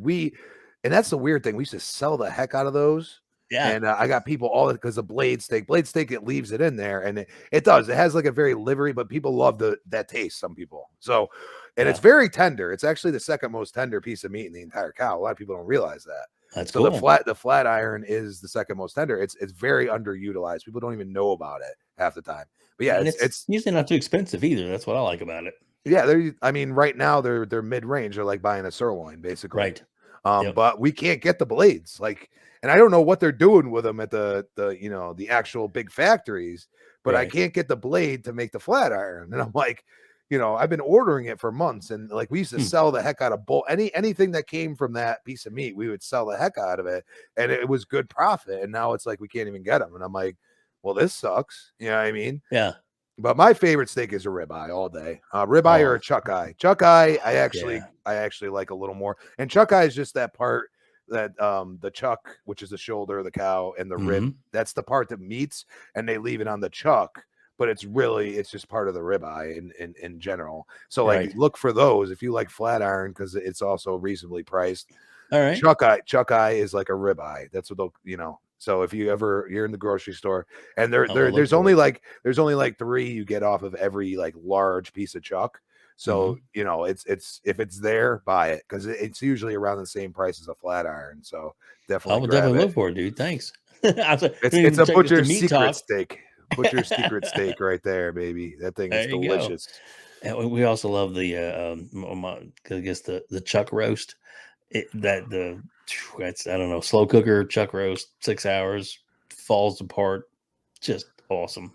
And that's the weird thing. We used to sell the heck out of those. Yeah. And I got people all because the blade steak, it leaves it in there, and it does. It has like a very livery, but people love that taste. Some people, so, and it's Yeah. very tender. It's actually the second most tender piece of meat in the entire cow. A lot of people don't realize that. That's So cool. the flat iron is the second most tender. It's very underutilized. People don't even know about it half the time. But yeah, And it's it's usually not too expensive either. That's what I like about it. yeah. I mean, right now they're mid range. They're like buying a sirloin basically. Right. Yep. But we can't get the blades, like, and I don't know what they're doing with them at the the actual big factories, but I Right. can't get the blade to make the flat iron. And I'm like, I've been ordering it for months, and like we used to sell the heck out of anything that came from that piece of meat, we would sell the heck out of it, and it was good profit. And now it's like we can't even get them, and I'm like, well, this sucks. You know what I mean? Yeah. But my favorite steak is a ribeye all day. Ribeye or Oh, a chuck eye. Chuck eye, yeah. I actually like a little more. And chuck eye is just that part that the chuck, which is the shoulder of the cow, and the rib. Mhm. That's the part that meats, and they leave it on the chuck. But it's just part of the ribeye in general. So like Right. look for those if you like flat iron, because it's also reasonably priced. All right. Chuck eye is like a ribeye. That's what they'll. So if you're in the grocery store, and I'll look there's for only it. like 3 you get off of every like large piece of chuck. So Mhm. it's if it's there, buy it, because it's usually around the same price as a flat iron. So I definitely will grab definitely it. look for it, dude. Thanks. I don't It's even a check this the butcher's meat secret talk. steak. Butcher's secret steak right there, baby. That thing is There you go. delicious. And we also love the I guess the chuck roast. That's I don't know, slow cooker chuck roast, 6 hours, falls apart, just awesome.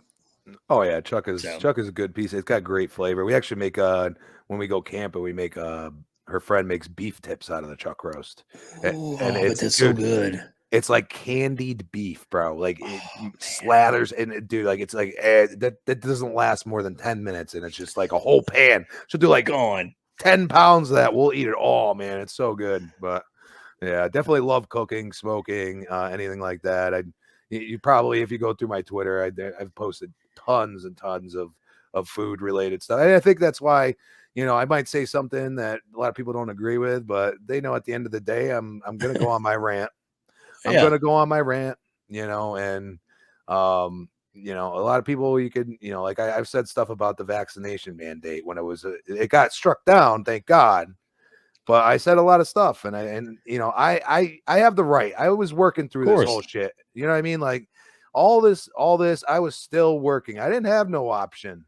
Oh yeah, chuck is So, chuck is a good piece. It's got great flavor. We actually make when we go camping, we make her friend makes beef tips out of the chuck roast. And oh, but it's that's so dude, good. it's like candied beef, bro. Like it Oh man, slathers and dude, like it's like that doesn't last more than 10 minutes, and it's just like a whole pan. She'll do like gone. 10 pounds of that. We'll eat it all, man. It's so good. But yeah, definitely love cooking, smoking, anything like that. You probably, if you go through my Twitter, I've posted tons and tons of food related stuff. And I think that's why, I might say something that a lot of people don't agree with, but they know at the end of the day, I'm gonna go on my rant. I'm Yeah, gonna go on my rant, and a lot of people you could, like I've said stuff about the vaccination mandate when it got struck down, thank God. But I said a lot of stuff, and I have the right. I was working of through this whole course. shit. You know what I mean? Like all this, I was still working. I didn't have no option.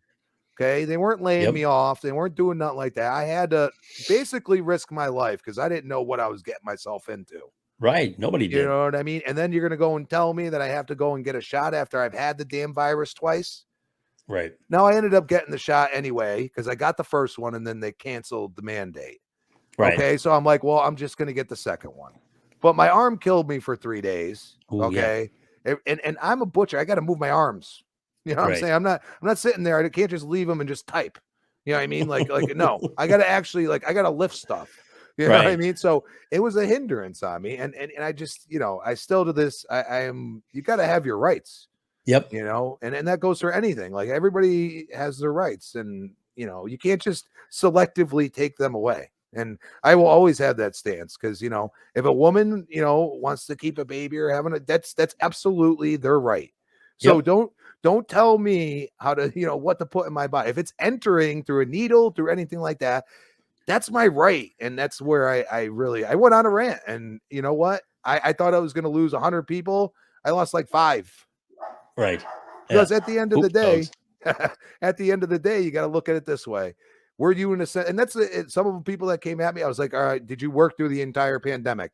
Okay. They weren't laying Yep. me off. They weren't doing nothing like that. I had to basically risk my life because I didn't know what I was getting myself into. Right. Nobody You did. know what I mean? And then you're going to go and tell me that I have to go and get a shot after I've had the damn virus twice. Right. Now I ended up getting the shot anyway because I got the first one and then they canceled the mandate. Right. Okay. So I'm like, well, I'm just going to get the second one. But my arm killed me for 3 days. Oh yeah. Okay. And I'm a butcher. I got to move my arms. You know what I'm Right. saying? I'm not sitting there. I can't just leave them and just type. You know what I mean? Like no, I got to actually I got to lift stuff. You know what I Right. mean? So it was a hindrance on me. And I just, I still to this, I am, you got to have your rights, Yep. and that goes for anything. Like everybody has their rights, and you can't just selectively take them away. And I will always have that stance because if a woman wants to keep a baby or having that's absolutely their right. So Yep. don't tell me how to what to put in my body. If it's entering through a needle, through anything like that, that's my right. And that's where I went on a rant. And you know what? I thought I was going to lose 100 people. I lost like 5. Right. Yeah. Because at the end of the Oops, day, dogs. you got to look at it this way. Were you in a sense, and that's some of the people that came at me. I was like, all right, did you work through the entire pandemic?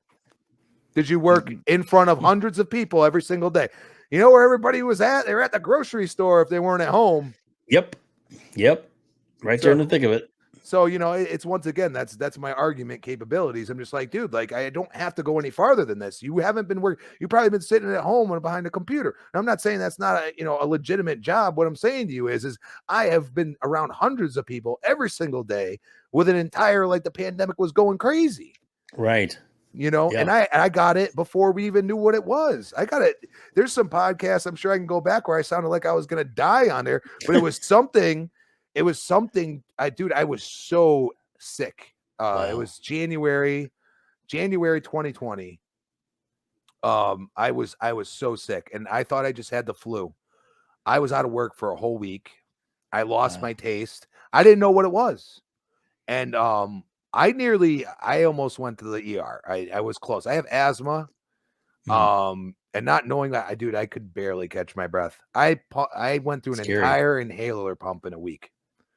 Did you work in front of hundreds of people every single day? You know where everybody was at? They were at the grocery store if they weren't at home. Yep. Yep. Right there So in the thick of it. So, it's once again, that's my argument capabilities. I'm just like, dude, like I don't have to go any farther than this. You haven't been working. You've probably been sitting at home and behind a computer. And I'm not saying that's not a legitimate job. What I'm saying to you is I have been around hundreds of people every single day with an entire, like the pandemic was going crazy, Right. and Yeah. I got it before we even knew what it was. I got it. There's some podcasts I'm sure I can go back where I sounded like I was going to die on there, but it was something. I was so sick. It Wow. was January 2020. I was so sick, and I thought I just had the flu. I was out of work for a whole week. I lost Wow. my taste. I didn't know what it was. And I almost went to the ER. I was close. I have asthma. Mm, And not knowing that, I could barely catch my breath. I went through an scary. entire inhaler pump in a week.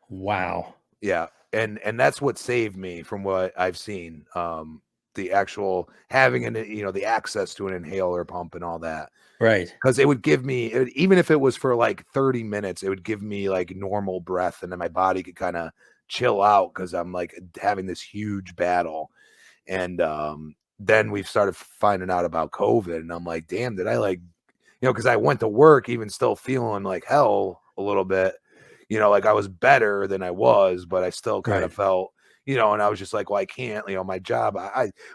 Wow. Yeah. And that's what saved me from what I've seen. The actual having the access to an inhaler pump and all that. Right. Because it would give me, even if it was for like 30 minutes, it would give me like normal breath, and then my body could kind of chill out because I'm like having this huge battle. And then we've started finding out about COVID, and I'm like, damn, did I like, because I went to work even still feeling like hell a little bit, like I was better than I was, but I still kind of Right. felt, and I was just like, well, I can't, my job,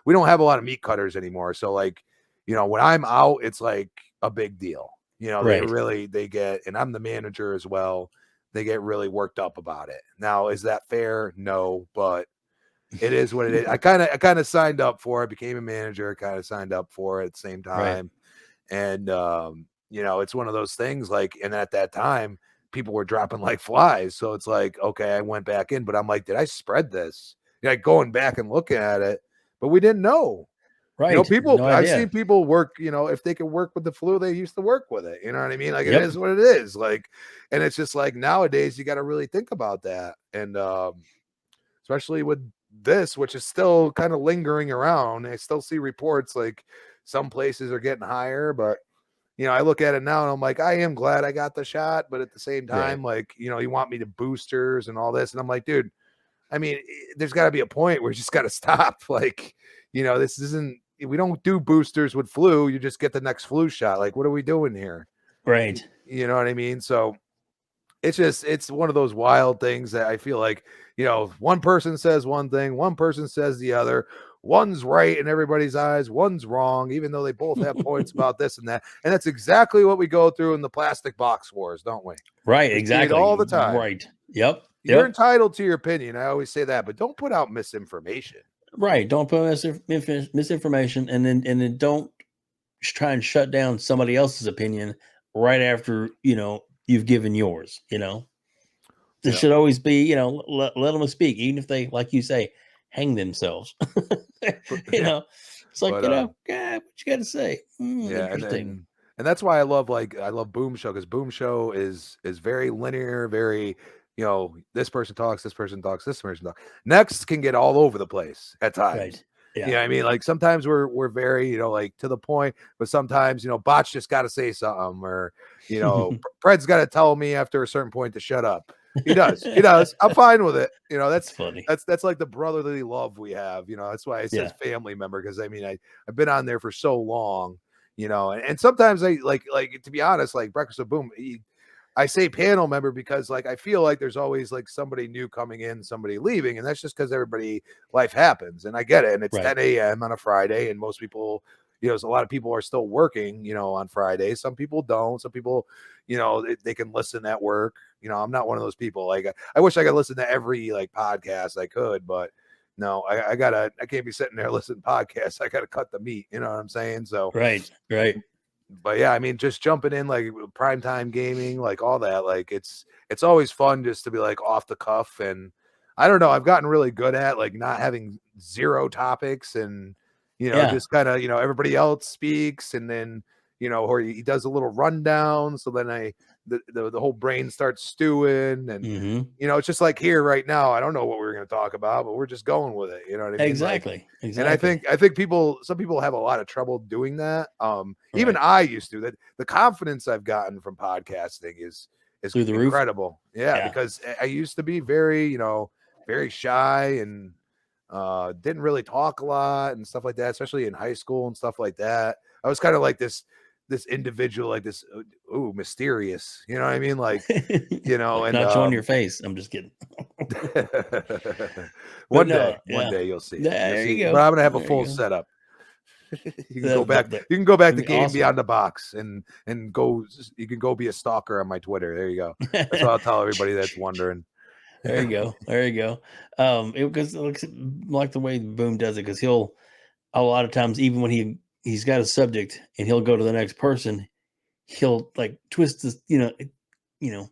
we don't have a lot of meat cutters anymore. So like, when I'm out, it's like a big deal. Right. They get, and I'm the manager as well. They get really worked up about it. Now, is that fair? No, but it is what it is. I kind of signed up for it, became a manager, kind of signed up for it at the same Right. time. And it's one of those things like, and at that time, people were dropping like flies. So it's like, okay, I went back in, but I'm like, did I spread this? Like going back and looking at it, but we didn't know. Right. People, No I've idea. seen people work, if they can work with the flu, they used to work with it. You know what I mean? Like it Yep. is what it is. Like, and it's just like nowadays you got to really think about that. And especially with this, which is still kind of lingering around. I still see reports like some places are getting higher, but I look at it now and I'm like, I am glad I got the shot, but at the same Right. time, like, you want me to boosters and all this, and I'm like, dude, I mean, there's got to be a point where you just got to stop. Like, this isn't. We don't do boosters with flu. You just get the next flu shot. Like, what are we doing here? Right. You know what I mean? So it's one of those wild things that I feel like, one person says one thing, one person says the other, one's right in everybody's eyes, one's wrong, even though they both have points about this and that. And that's exactly what we go through in the plastic box wars, don't we? Right. We see it all Exactly. the time. Right. Yep. You're Yep. entitled to your opinion. I always say that, but don't put out misinformation. Right. Don't put misinformation, and then don't try and shut down somebody else's opinion right after you've given yours. This Yeah. should always be, let them speak, even if they, like you say, hang themselves. Yeah. It's like, But what you got to say? yeah, and Interesting. and that's why I love Boom Show, because Boom Show is very linear, very, this person talks, this person talks, this person talks. Next can get all over the place at Right. times. Yeah. I mean, like sometimes we're very, like to the point, but sometimes, Botch just got to say something, or Pred's got to tell me after a certain point to shut up. He does. He does. I'm fine with it. It's funny. That's like the brotherly love we have. That's why it says Yeah. family member, because I mean, I've been on there for so long, and sometimes I like to be honest, like Breakfast with Boom, I say panel member because like I feel like there's always like somebody new coming in, somebody leaving, and that's just because everybody, life happens, and I get it. And it's Right. 10 a.m. on a Friday, and most people, a lot of people are still working, on Fridays. Some people don't. Some people, they can listen at work. I'm not one of those people. Like I wish I could listen to every like podcast I could, but no, I can't be sitting there listening to podcasts. I gotta cut the meat. You know what I'm saying? So, Right. Right. but yeah, I mean, just jumping in like primetime gaming, like all that, like it's always fun just to be like off the cuff. And I don't know, I've gotten really good at like not having zero topics, and Yeah. just kind of, everybody else speaks, and then or he does a little rundown, so then the whole brain starts stewing, and Hmm. it's just like here right now, I don't know what we're going to talk about, but we're just going with it, you know what I mean? Like, Exactly. and I Exactly. think some people have a lot of trouble doing that. Even Right. I used to. That the confidence I've gotten from podcasting is Through the roof. incredible. Yeah, Yeah. because I used to be very, very shy, and didn't really talk a lot and stuff like that, especially in high school and stuff like that. I was kind of like this individual, like this, ooh, mysterious, you know what I mean? Like, Like and not showing your face. I'm just kidding. But one no. day, Yeah. you'll see it. You'll There you see, but go. I'm gonna have a There you full go. setup. You can go That, back. that, that, You can go back to that'd be Game awesome. Beyond the Box, and go. You can go be a stalker on my Twitter. There you go. That's what I'll tell everybody that's wondering. There you go. There you go. Because it looks like the way Boom does it, because he'll a lot of times, even when he's got a subject and he'll go to the next person, he'll like twist this, you know,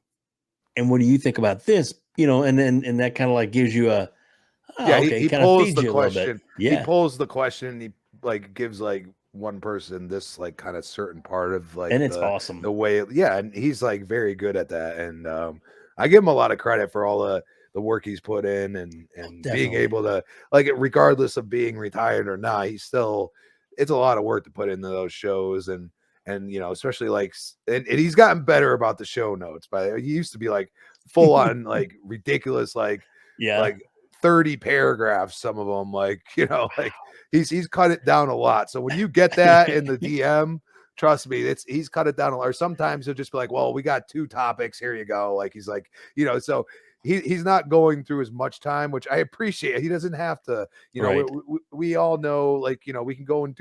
and what do you think about this? And then and that kind of like gives you a Yeah, okay, he kind of pulls feeds the you a little bit. question. He Yeah, pulls the question. And he like gives like one person this like kind of certain part of like and it's the awesome. way. Yeah, and he's like very good at that. And I give him a lot of credit for all the work he's put in and being Definitely. able to like regardless of being retired or not, he's still it's a lot of work to put into those shows and especially like and he's gotten better about the show notes. But he used to be like full on like ridiculous Yeah. like 30 paragraphs, some of them like like he's cut it down a lot. So when you get that in the DM, trust me, it's he's cut it down a lot. Or sometimes he'll just be like, well, we got 2 topics, here you go. Like he's like, so he's not going through as much time, which I appreciate. He doesn't have to, Right. we all know, like, we can go and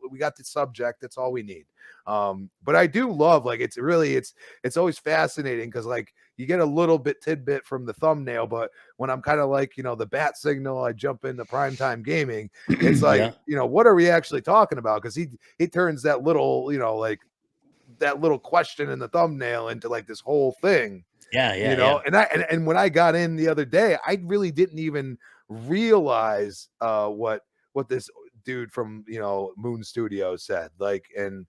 we got the subject, that's all we need. But I do love, like, it's always fascinating because like you get a little bit tidbit from the thumbnail, but when I'm kind of like, the bat signal, I jump into primetime gaming. It's like, Yeah. what are we actually talking about? Because he turns that little, like that little question in the thumbnail into like this whole thing, Yeah. Yeah. Yeah. and when I got in the other day, I really didn't even realize what this dude from Moon Studios said. Like, and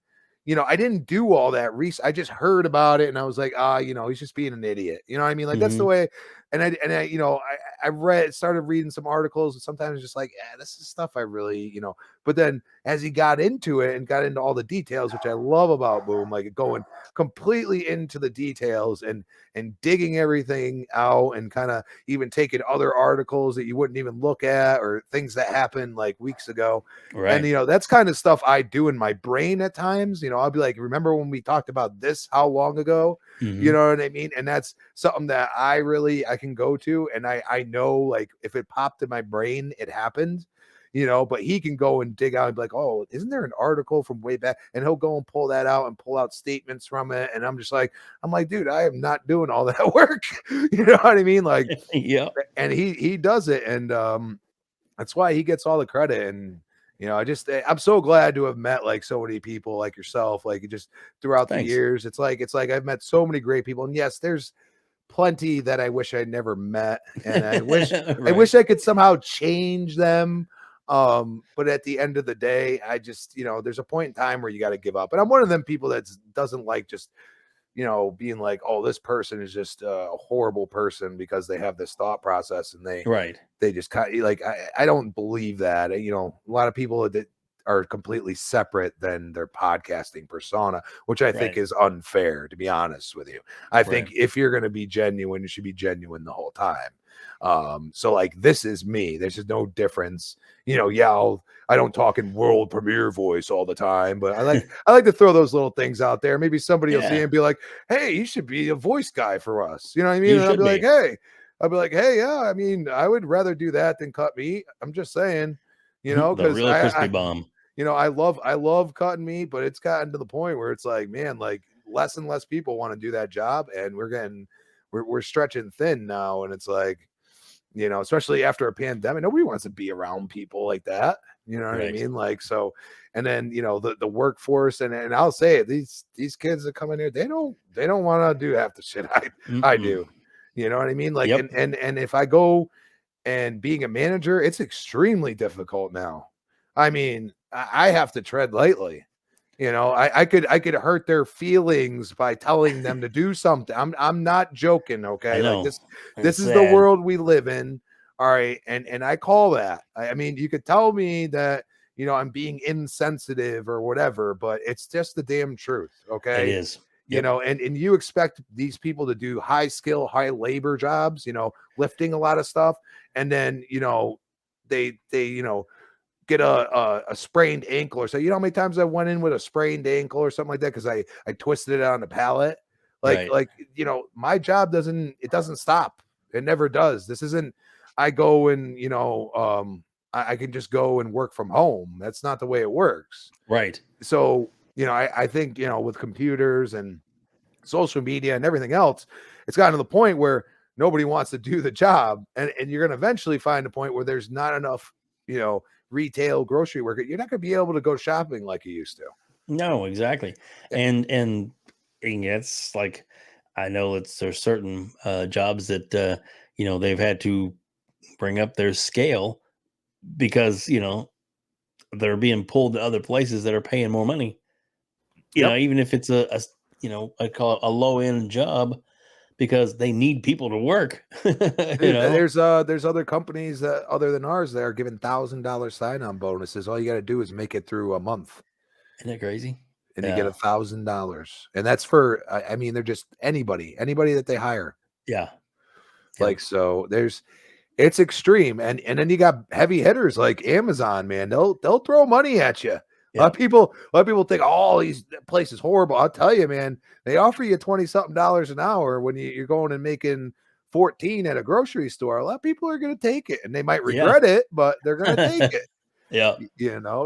I didn't do all that research. I just heard about it and I was like, he's just being an idiot. You know what I mean? Like that's the Hmm. way. And I I started reading some articles and sometimes just like, yeah, this is stuff I really, but then as he got into it and got into all the details, which I love about Boom, like going completely into the details and digging everything out and kind of even taking other articles that you wouldn't even look at or things that happened like weeks ago. And Right. that's kind of stuff I do in my brain at times. I'll be like, remember when we talked about this how long ago? You Hmm. know what I mean? And that's something that I can go to and I know, like, if it popped in my brain, it happened. But he can go and dig out and be like, oh, isn't there an article from way back? And he'll go and pull that out and pull out statements from it. And I'm like, dude, I am not doing all that work. You know what I mean? Like, Yep. and he does it. And that's why he gets all the credit. And I'm so glad to have met like so many people like yourself, like just throughout the Thanks. years. It's like I've met so many great people. And yes, there's plenty that I wish I'd never met. And I Right. wish I could somehow change them. But at the end of the day, I just, there's a point in time where you got to give up. And I'm one of them people that doesn't like just, being like, oh, this person is just a horrible person because they have this thought process and Right. they just kind of like, I don't believe that. A lot of people that are completely separate than their podcasting persona, which I think Right. is unfair, to be honest with you. I think Right. if you're going to be genuine, you should be genuine the whole time. So like, this is me. There's just no difference. Yeah, I don't talk in world premiere voice all the time, but I like to throw those little things out there. Maybe somebody will see it Yeah. and be like, "Hey, you should be a voice guy for us." You know what I mean? You And should be I'll be like, "Hey, yeah, I mean, I would rather do that than cut meat." I'm just saying, the because real crispy bomb. I love cutting meat, but it's gotten to the point where it's like, man, like less and less people want to do that job, and we're stretching thin now, and it's like, especially after a pandemic, nobody wants to be around people like that. You know what I Right. mean? Like, so, and then, the workforce and I'll say it, these kids that come in here, they don't want to do half the shit I Mm-mm. do. You know what I mean? Like, Yep. and if I go and being a manager, it's extremely difficult now. I mean, I have to tread lightly. I could hurt their feelings by telling them to do something. I'm not joking, I okay? Like know. this It's is the sad. world we live in. All right. And I call that. I mean, you could tell me that, I'm being insensitive or whatever, but it's just the damn truth. It Okay. is. Yep. And you expect these people to do high skill, high labor jobs, lifting a lot of stuff. And then, they get a sprained ankle or so. You know how many times I went in with a sprained ankle or something like that because I twisted it on the pallet. Right. Like my job doesn't stop. It never does. This isn't. I go and I can just go and work from home. That's not the way it works. Right. So I think with computers and social media and everything else, it's gotten to the point where nobody wants to do the job, and you're going to eventually find a point where there's not enough, retail grocery worker. You're not going to be able to go shopping like you used to. No, exactly. Yeah. And it's like, I know there's certain jobs that they've had to bring up their scale because they're being pulled to other places that are paying more money. Yep. Even if it's I call it a low end job because they need people to work. you Dude, know, there's other companies that other than ours that are giving $1,000 sign-on bonuses. All you got to do is make it through a month, isn't that crazy? and you get Yeah, $1,000, and that's for I mean they're just anybody that they hire. yeah, Like yep, so, it's extreme, and then you got heavy hitters like Amazon, man. They'll throw money at you. yep, A lot of people think, oh, these places horrible. I'll tell you, man, they offer you 20 something dollars an hour when you're going and making 14 at a grocery store. A lot of people are going to take it, and they might yeah, regret it, but they're going to take it. yeah,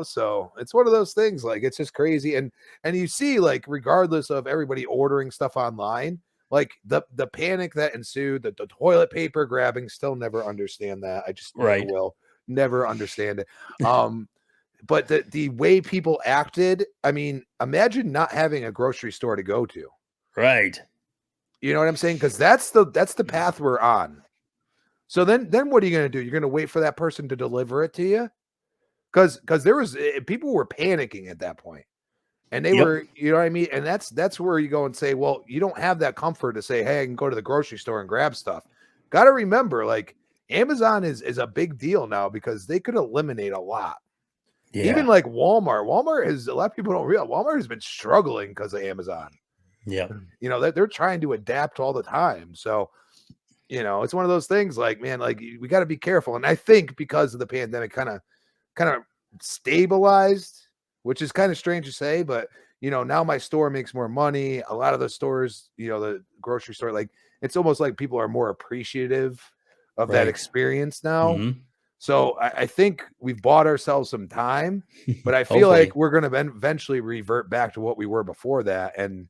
So it's one of those things. Like it's just crazy, and you see, like regardless of everybody ordering stuff online, like the panic that ensued, the toilet paper grabbing, still never understand that. I just never right, will, never understand it. But the way people acted, I mean, imagine not having a grocery store to go to. right, You know what I'm saying? Because that's the path we're on. So then what are you going to do? You're going to wait for that person to deliver it to you? Because there was people were panicking at that point, and they yep, were, you know what I mean? And that's where you go and say, well, you don't have that comfort to say, hey, I can go to the grocery store and grab stuff. Got to remember, like Amazon is a big deal now because they could eliminate a lot. Even yeah, like Walmart is, a lot of people don't realize Walmart has been struggling because of Amazon. yep, They're trying to adapt all the time. So it's one of those things. Like, man, like we got to be careful. And I think because of the pandemic, kind of stabilized, which is kind of strange to say, but now my store makes more money. A lot of the stores, the grocery store, like it's almost like people are more appreciative of that right, experience now. hmm So I think we've bought ourselves some time, but I feel like hopefully, we're going to eventually revert back to what we were before that. And,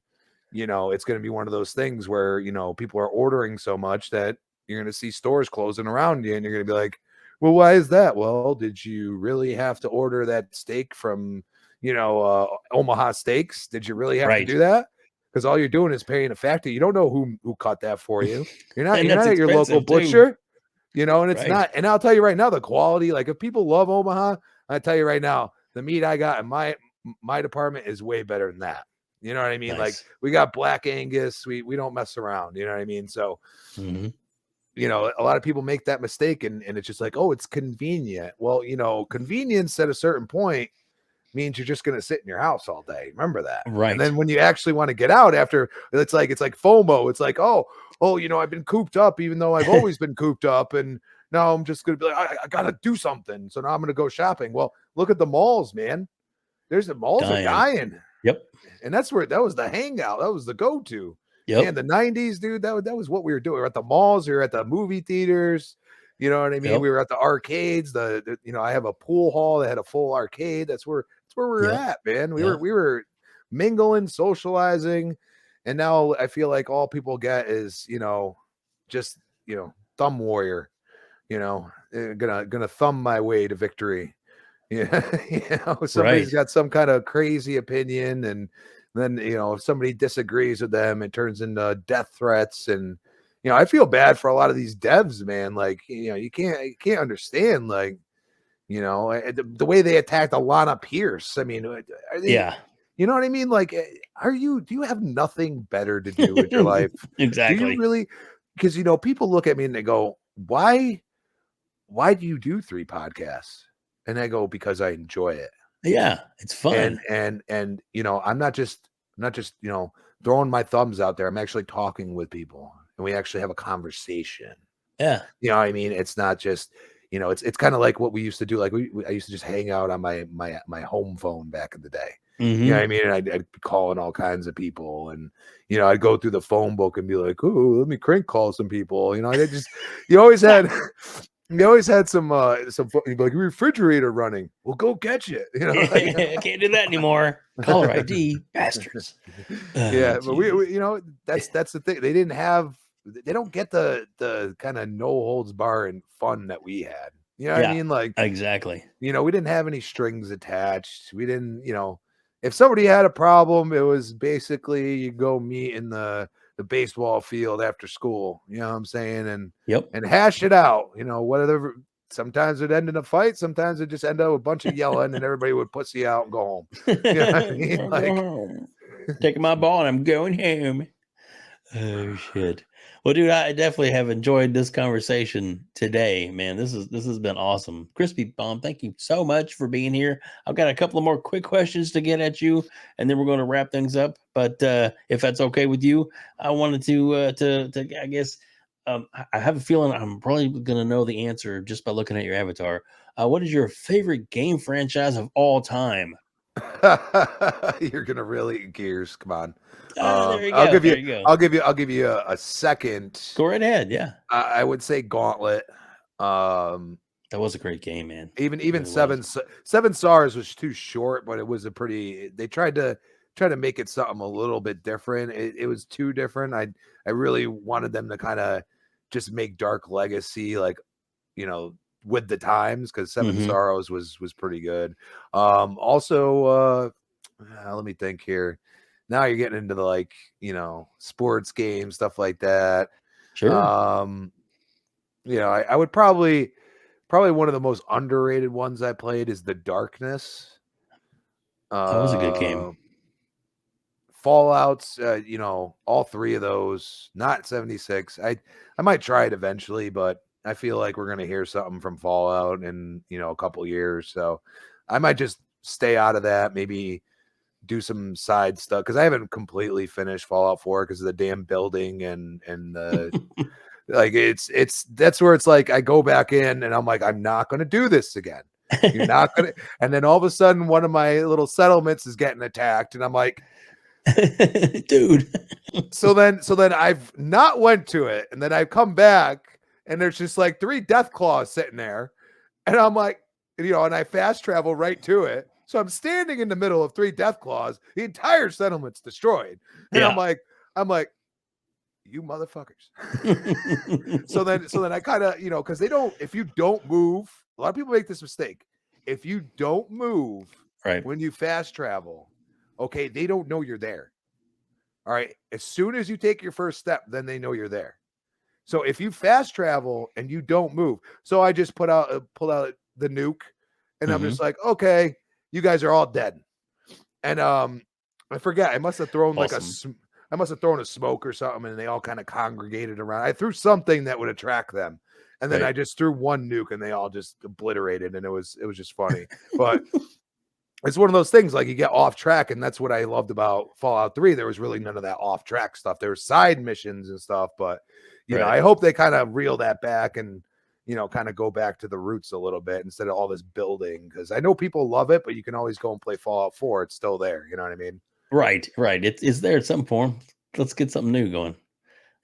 it's going to be one of those things where, people are ordering so much that you're going to see stores closing around you and you're going to be like, well, why is that? Well, did you really have to order that steak from, Omaha Steaks? Did you really have to right, do that? Because all you're doing is paying a factory. You don't know who cut that for you. You're not and you're that's not at your local expensive too, butcher. And it's right, not, and I'll tell you right now, the quality, like if people love Omaha, I tell you right now, the meat I got in my department is way better than that. You know what I mean? Like nice, we got Black Angus, we don't mess around, you know what I mean? So, hmm a lot of people make that mistake and it's just like, oh, it's convenient. Well, convenience at a certain point means you're just going to sit in your house all day. Remember that. And right, then when you actually want to get out after, it's like FOMO. It's like, oh, I've been cooped up, even though I've always been cooped up. And now I'm just going to be like, I got to do something. So now I'm going to go shopping. Well, look at the malls, man. The malls are dying, dying. yep, And that was the hangout. That was the go-to. Man, yep, the 90s, dude, that was what we were doing. We were at the malls, we were at the movie theaters. You know what I mean? yep, We were at the arcades. I have a pool hall that had a full arcade. That's where we were yep, at, man. We were yep, we were mingling, socializing, and now I feel like all people get is just thumb warrior. Gonna thumb my way to victory. Yeah, somebody's right, got some kind of crazy opinion, and then if somebody disagrees with them, it turns into death threats. And I feel bad for a lot of these devs, man. Like you can't understand, like the way they attacked Alana Pierce. I mean, are they? yeah, You know what I mean? Like, do you have nothing better to do with your life? Do you exactly, really? Because people look at me and they go, why do you do 3 podcasts? And I go, because I enjoy it. yeah, it's And fun, I'm not just throwing my thumbs out there. I'm actually talking with people and we actually have a conversation. yeah, You know what I mean? It's not just, it's kind of like what we used to do. Like I used to just hang out on my home phone back in the day. You know what I hmm mean? And I'd be calling all kinds of people, and I'd go through the phone book and be like, "Oh, let me crank call some people." I just, you always had, you always had some you'd be like refrigerator running. Well, go catch it. I can't do that anymore. Caller ID, bastards. Oh, Yeah, but we Jesus. that's the thing. They didn't have they don't get the kind of no holds bar and fun that we had. You know what I Yeah, mean? Like, exactly. we didn't have any strings attached. We didn't, if somebody had a problem, it was basically you go meet in the baseball field after school. You know what I'm saying? Yep. And hash it out. Whatever. Sometimes it end in a fight. Sometimes it just end up with a bunch of yelling, and everybody would pussy out and go home. You know what I mean? I'll go Like, home. Taking my ball and I'm going home. Oh shit. Well, dude, I definitely have enjoyed this conversation today, man. This has been awesome. Crispy Bomb, thank you so much for being here. I've got a couple of more quick questions to get at you, and then we're going to wrap things up. But if that's okay with you, I wanted to I guess I have a feeling I'm probably going to know the answer just by looking at your avatar. What is your favorite game franchise of all time? you're gonna really gears. Come on. There you I'll go. give you. There you go. I'll give you a second. Go right ahead. Yeah, I would say Gauntlet. Um, that was a great game, man. It even really was. seven stars was too short, but it was a pretty. They tried to make it something a little bit different. It was too different. I really wanted them to kind of just make Dark Legacy like, you know, with the times, because Seven Hmm. Sorrows was pretty good. Also, let me think here. Now you're getting into the, like, sports games, stuff like that. Sure. Um, I would probably one of the most underrated ones I played is The Darkness. That was a good game. Uh, Fallouts, all three of those, not 76. I might try it eventually, but I feel like we're gonna hear something from Fallout in, a couple years. So I might just stay out of that, maybe do some side stuff, because I haven't completely finished Fallout 4 because of the damn building and the like it's that's where it's like I go back in and I'm like, I'm not gonna do this again. You're not gonna, and then all of a sudden one of my little settlements is getting attacked, and I'm like, Dude. so then I've not went to it, and then I come back and there's just like three death claws sitting there, and I'm like, and I fast travel right to it. So I'm standing in the middle of three death claws. The entire settlement's destroyed, and I'm Yeah. like, you motherfuckers. So then I kind of, because they don't. If you don't move, a lot of people make this mistake. If you don't move Right. when you fast travel, okay, they don't know you're there. All right. As soon as you take your first step, then they know you're there. So if you fast travel and you don't move, so I just pull out the nuke, and I'm Hmm. just like, okay, you guys are all dead. And I forget, I must have thrown Awesome. I must have thrown a smoke or something, and they all kind of congregated around. I threw something that would attract them, and then I Right. just threw one nuke, and they all just obliterated, and it was just funny. But it's one of those things, like, you get off track, and that's what I loved about Fallout 3. There was really none of that off track stuff. There were side missions and stuff, but Right. I hope they kind of reel that back and kind of go back to the roots a little bit instead of all this building, because I know people love it, but you can always go and play Fallout 4. It's still there. You know what I mean? Right. Right. It's there at some form. Let's get something new going.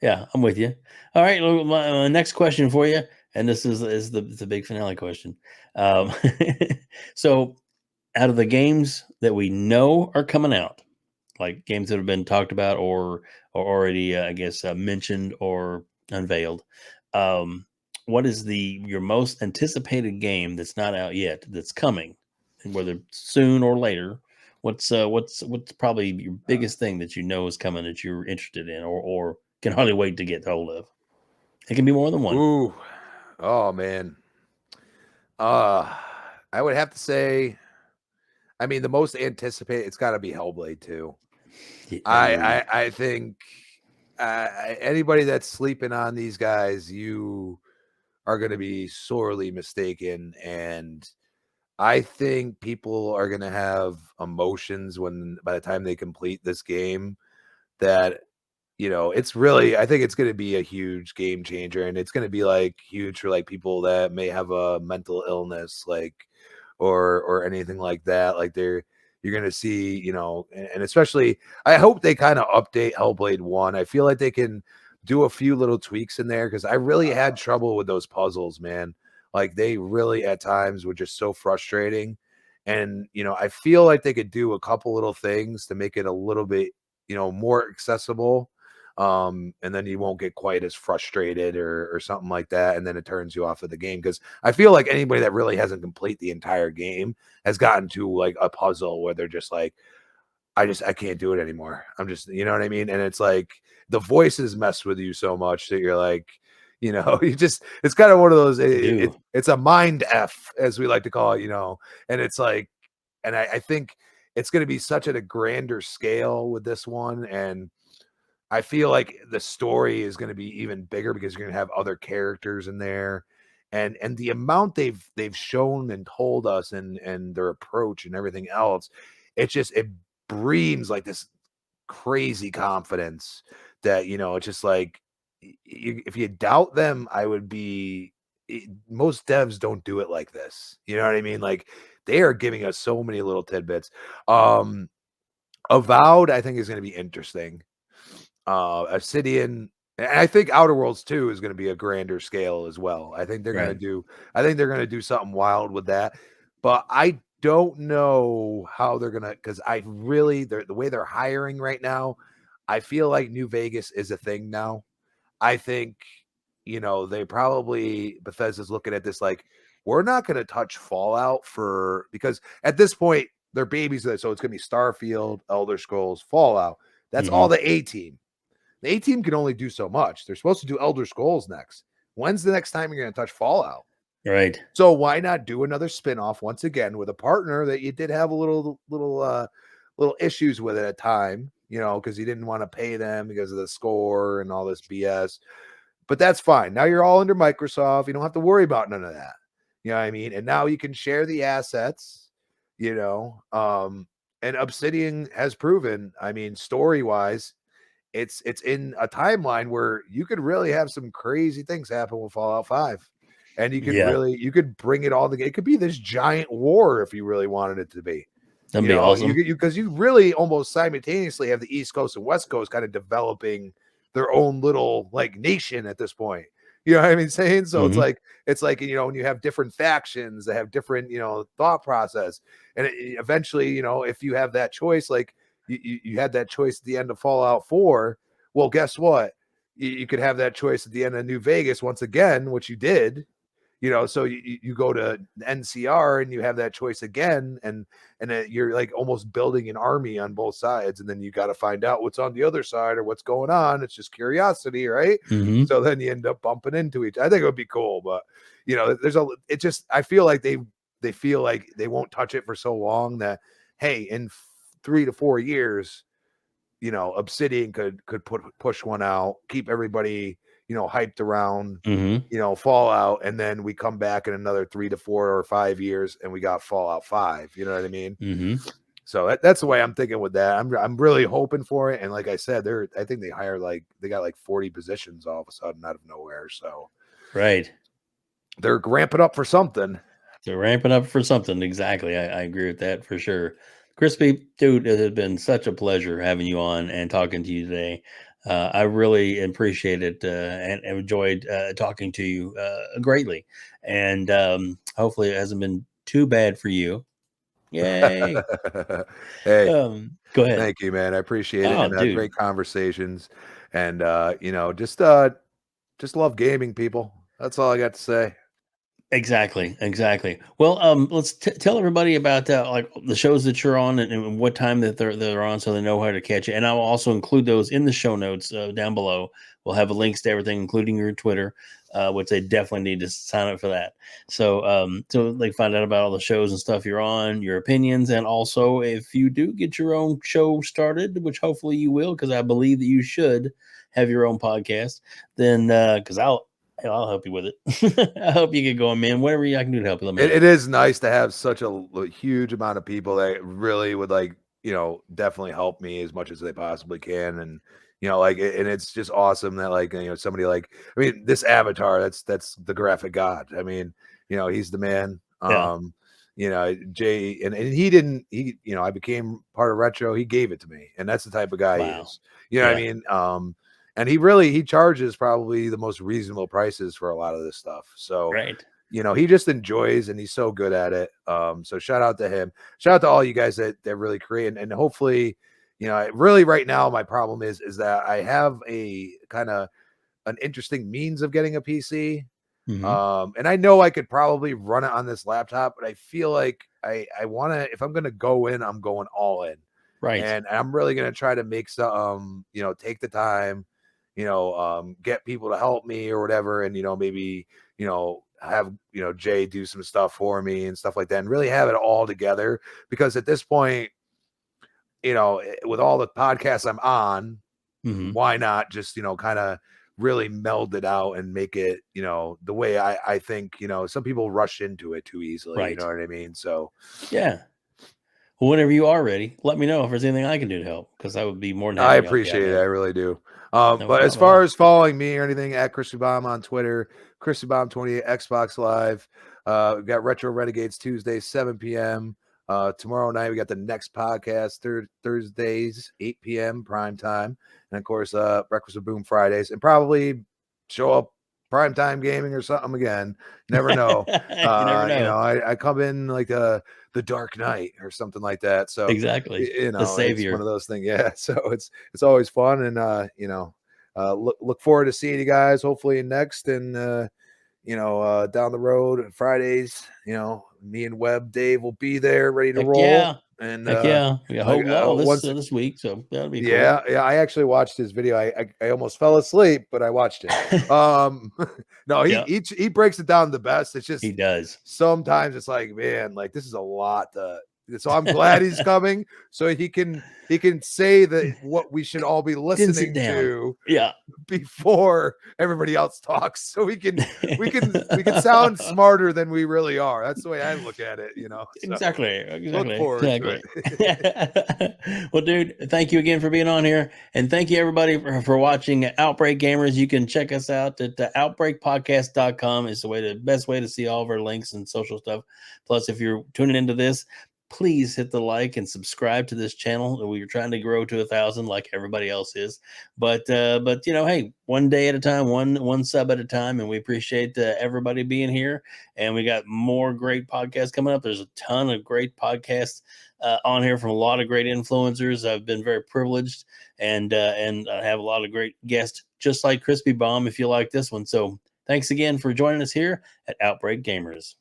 Yeah, I'm with you. All right. My next question for you, and this is the big finale question. Um, so, out of the games that we know are coming out, like games that have been talked about or already, I guess, mentioned or unveiled. Um, what is the your most anticipated game that's not out yet that's coming, and whether soon or later? What's probably your biggest thing that you know is coming that you're interested in or can hardly wait to get hold of? It can be more than one. Ooh, oh man. Uh, I would have to say, I mean, the most anticipated, it's got to be Hellblade 2. Yeah, I agreed. I think anybody that's sleeping on these guys, you are going to be sorely mistaken. And I think people are going to have emotions when by the time they complete this game that it's really, I think it's going to be a huge game changer, and it's going to be like huge for like people that may have a mental illness, like, or anything like that. Like, you're going to see, and especially I hope they kind of update Hellblade 1. I feel like they can do a few little tweaks in there, because I really had trouble with those puzzles, man. Like, they really at times were just so frustrating. And I feel like they could do a couple little things to make it a little bit more accessible. and then you won't get quite as frustrated or something like that, and then it turns you off of the game. Because I feel like anybody that really hasn't complete the entire game has gotten to like a puzzle where they're just like, I can't do it anymore. I'm just, you know what I mean? And it's like the voices mess with you so much that you're like, you just, it's kind of one of those, They do. it's a mind F, as we like to call it, and it's like, and I think it's going to be such at a grander scale with this one. And I feel like the story is going to be even bigger because you're going to have other characters in there. And the amount they've shown and told us and their approach and everything else, it breeds like this crazy confidence that it's just like if you doubt them, I would be most devs don't do it like this. You know what I mean? Like they are giving us so many little tidbits. Avowed, I think, is going to be interesting. Obsidian, and I think Outer Worlds 2 is going to be a grander scale as well. I think they're going to Right. do something wild with that. But I don't know how they're going to, because I really the way they're hiring right now, I feel like New Vegas is a thing now. I think they probably Bethesda's looking at this like we're not going to touch Fallout because at this point they're babies, so it's going to be Starfield, Elder Scrolls, Fallout. That's all Hmm. the A team. The A team can only do so much. They're supposed to do Elder Scrolls next. When's the next time you're going to touch Fallout? Right. So why not do another spin-off once again with a partner that you did have a little issues with at a time, because you didn't want to pay them because of the score and all this BS. But that's fine. Now you're all under Microsoft. You don't have to worry about none of that. You know what I mean? And now you can share the assets, and Obsidian has proven, I mean, story-wise, it's in a timeline where you could really have some crazy things happen with Fallout 5. And Yeah. you could bring it all together. It could be this giant war if you really wanted it to be. That'd be awesome. Because you really almost simultaneously have the East Coast and West Coast kind of developing their own little like nation at this point. You know what I mean? Saying so Hmm. it's like when you have different factions that have different thought process, and eventually if you have that choice, like you had that choice at the end of Fallout 4. Well, guess what? You could have that choice at the end of New Vegas once again, which you did. So you go to NCR and you have that choice again, and you're like almost building an army on both sides, and then you got to find out what's on the other side or what's going on. It's just curiosity, right? Hmm. So then you end up bumping into each. I think it would be cool, but I feel like they feel like they won't touch it for so long that hey, in 3 to 4 years, Obsidian could push one out, keep everybody, hyped around, Hmm. Fallout, and then we come back in another 3 to 4 or 5 years and we got Fallout 5. You know what I mean? Hmm. So that's the way I'm thinking with that. I'm really hoping for it. And like I said, I think they got like 40 positions all of a sudden out of nowhere. So Right. they're ramping up for something. They're ramping up for something. Exactly. I agree with that for sure. Crispy, dude, it has been such a pleasure having you on and talking to you today. I really appreciate it and enjoyed talking to you greatly. And hopefully, it hasn't been too bad for you. Yay. Hey, Go ahead. thank you, man. I appreciate it. Oh, And dude. great conversations. And just love gaming, people. That's all I got to say. Exactly, exactly. Well, let's tell everybody about like the shows that you're on and what time that they're on, so they know how to catch it. And I'll also include those in the show notes down below. We'll have links to everything, including your Twitter, which they definitely need to sign up for that. So they can find out about all the shows and stuff you're on, your opinions, and also if you do get your own show started, which hopefully you will, because I believe that you should have your own podcast. Then, because I'll help you with it. I hope you get going, man. Whatever I can do to help you, let me know. It is nice to have such a huge amount of people that really would like, definitely help me as much as they possibly can. And, and it's just awesome that like, somebody like, I mean, this avatar, that's the graphic god. I mean, he's the man. Yeah. Jay, and he didn't, I became part of Retro. He gave it to me, and that's the type of guy he Wow. is. You know what I Yeah. mean? And he charges probably the most reasonable prices for a lot of this stuff. So, Right. he just enjoys and he's so good at it. So shout out to him. Shout out to all you guys that really create and hopefully, really right now my problem is that I have a kind of an interesting means of getting a PC. Hmm. And I know I could probably run it on this laptop, but I feel like I want to, if I'm going to go in, I'm going all in. Right. And I'm really going to try to make some, take the time, get people to help me or whatever. And, maybe, have, Jay do some stuff for me and stuff like that, and really have it all together. Because at this point, with all the podcasts I'm on, Hmm. why not just, kind of really meld it out and make it, the way I think, some people rush into it too easily, you know Right. what I mean? So Yeah. Well, whenever you are ready, let me know if there's anything I can do to help, because I would be more than I happy to help you out, appreciate it. I man. really do. No But as problem at far all. as following me or anything, at Chrissy Bomb on Twitter, Chrissy Bomb 28, Xbox Live. We've got Retro Renegades Tuesday, 7 p.m. Tomorrow night, we got the next podcast, Thursdays, 8 p.m. prime time. And of course, Breakfast with Boom Fridays. And probably show up primetime gaming or something again. Never know. You never know. I come in like the Dark Knight or something like that. So Exactly. The it's one of savior. those things. Yeah. So it's always fun. And, look forward to seeing you guys hopefully next. And, down the road Fridays, me and WEBDAVE will be there ready to Heck roll. yeah. And, Heck yeah. We got like, Hope Law once, this week, so that'll be cool. yeah, I actually watched his video. I almost fell asleep, but I watched it. No, Yeah, he breaks it down the best. It's he just does. sometimes it's like, man, like this is a lot. So I'm glad he's coming, so he can say that what we should all be Dense it listening down. to Yeah. before everybody else talks, so we can sound smarter than we really are. That's the way I look at it. So look forward to Exactly. it. Well, dude, thank you again for being on here. And thank you, everybody, for watching Outbreak Gamers. You can check us out at outbreakpodcast.com. It's the best way to see all of our links and social stuff. Plus, if you're tuning into this, please hit the like and subscribe to this channel. We're trying to grow to 1,000 like everybody else is. But hey, one day at a time, one sub at a time. And we appreciate everybody being here. And we got more great podcasts coming up. There's a ton of great podcasts on here from a lot of great influencers. I've been very privileged, and I have a lot of great guests, just like Crispy Bomb, if you like this one. So thanks again for joining us here at Outbreak Gamers.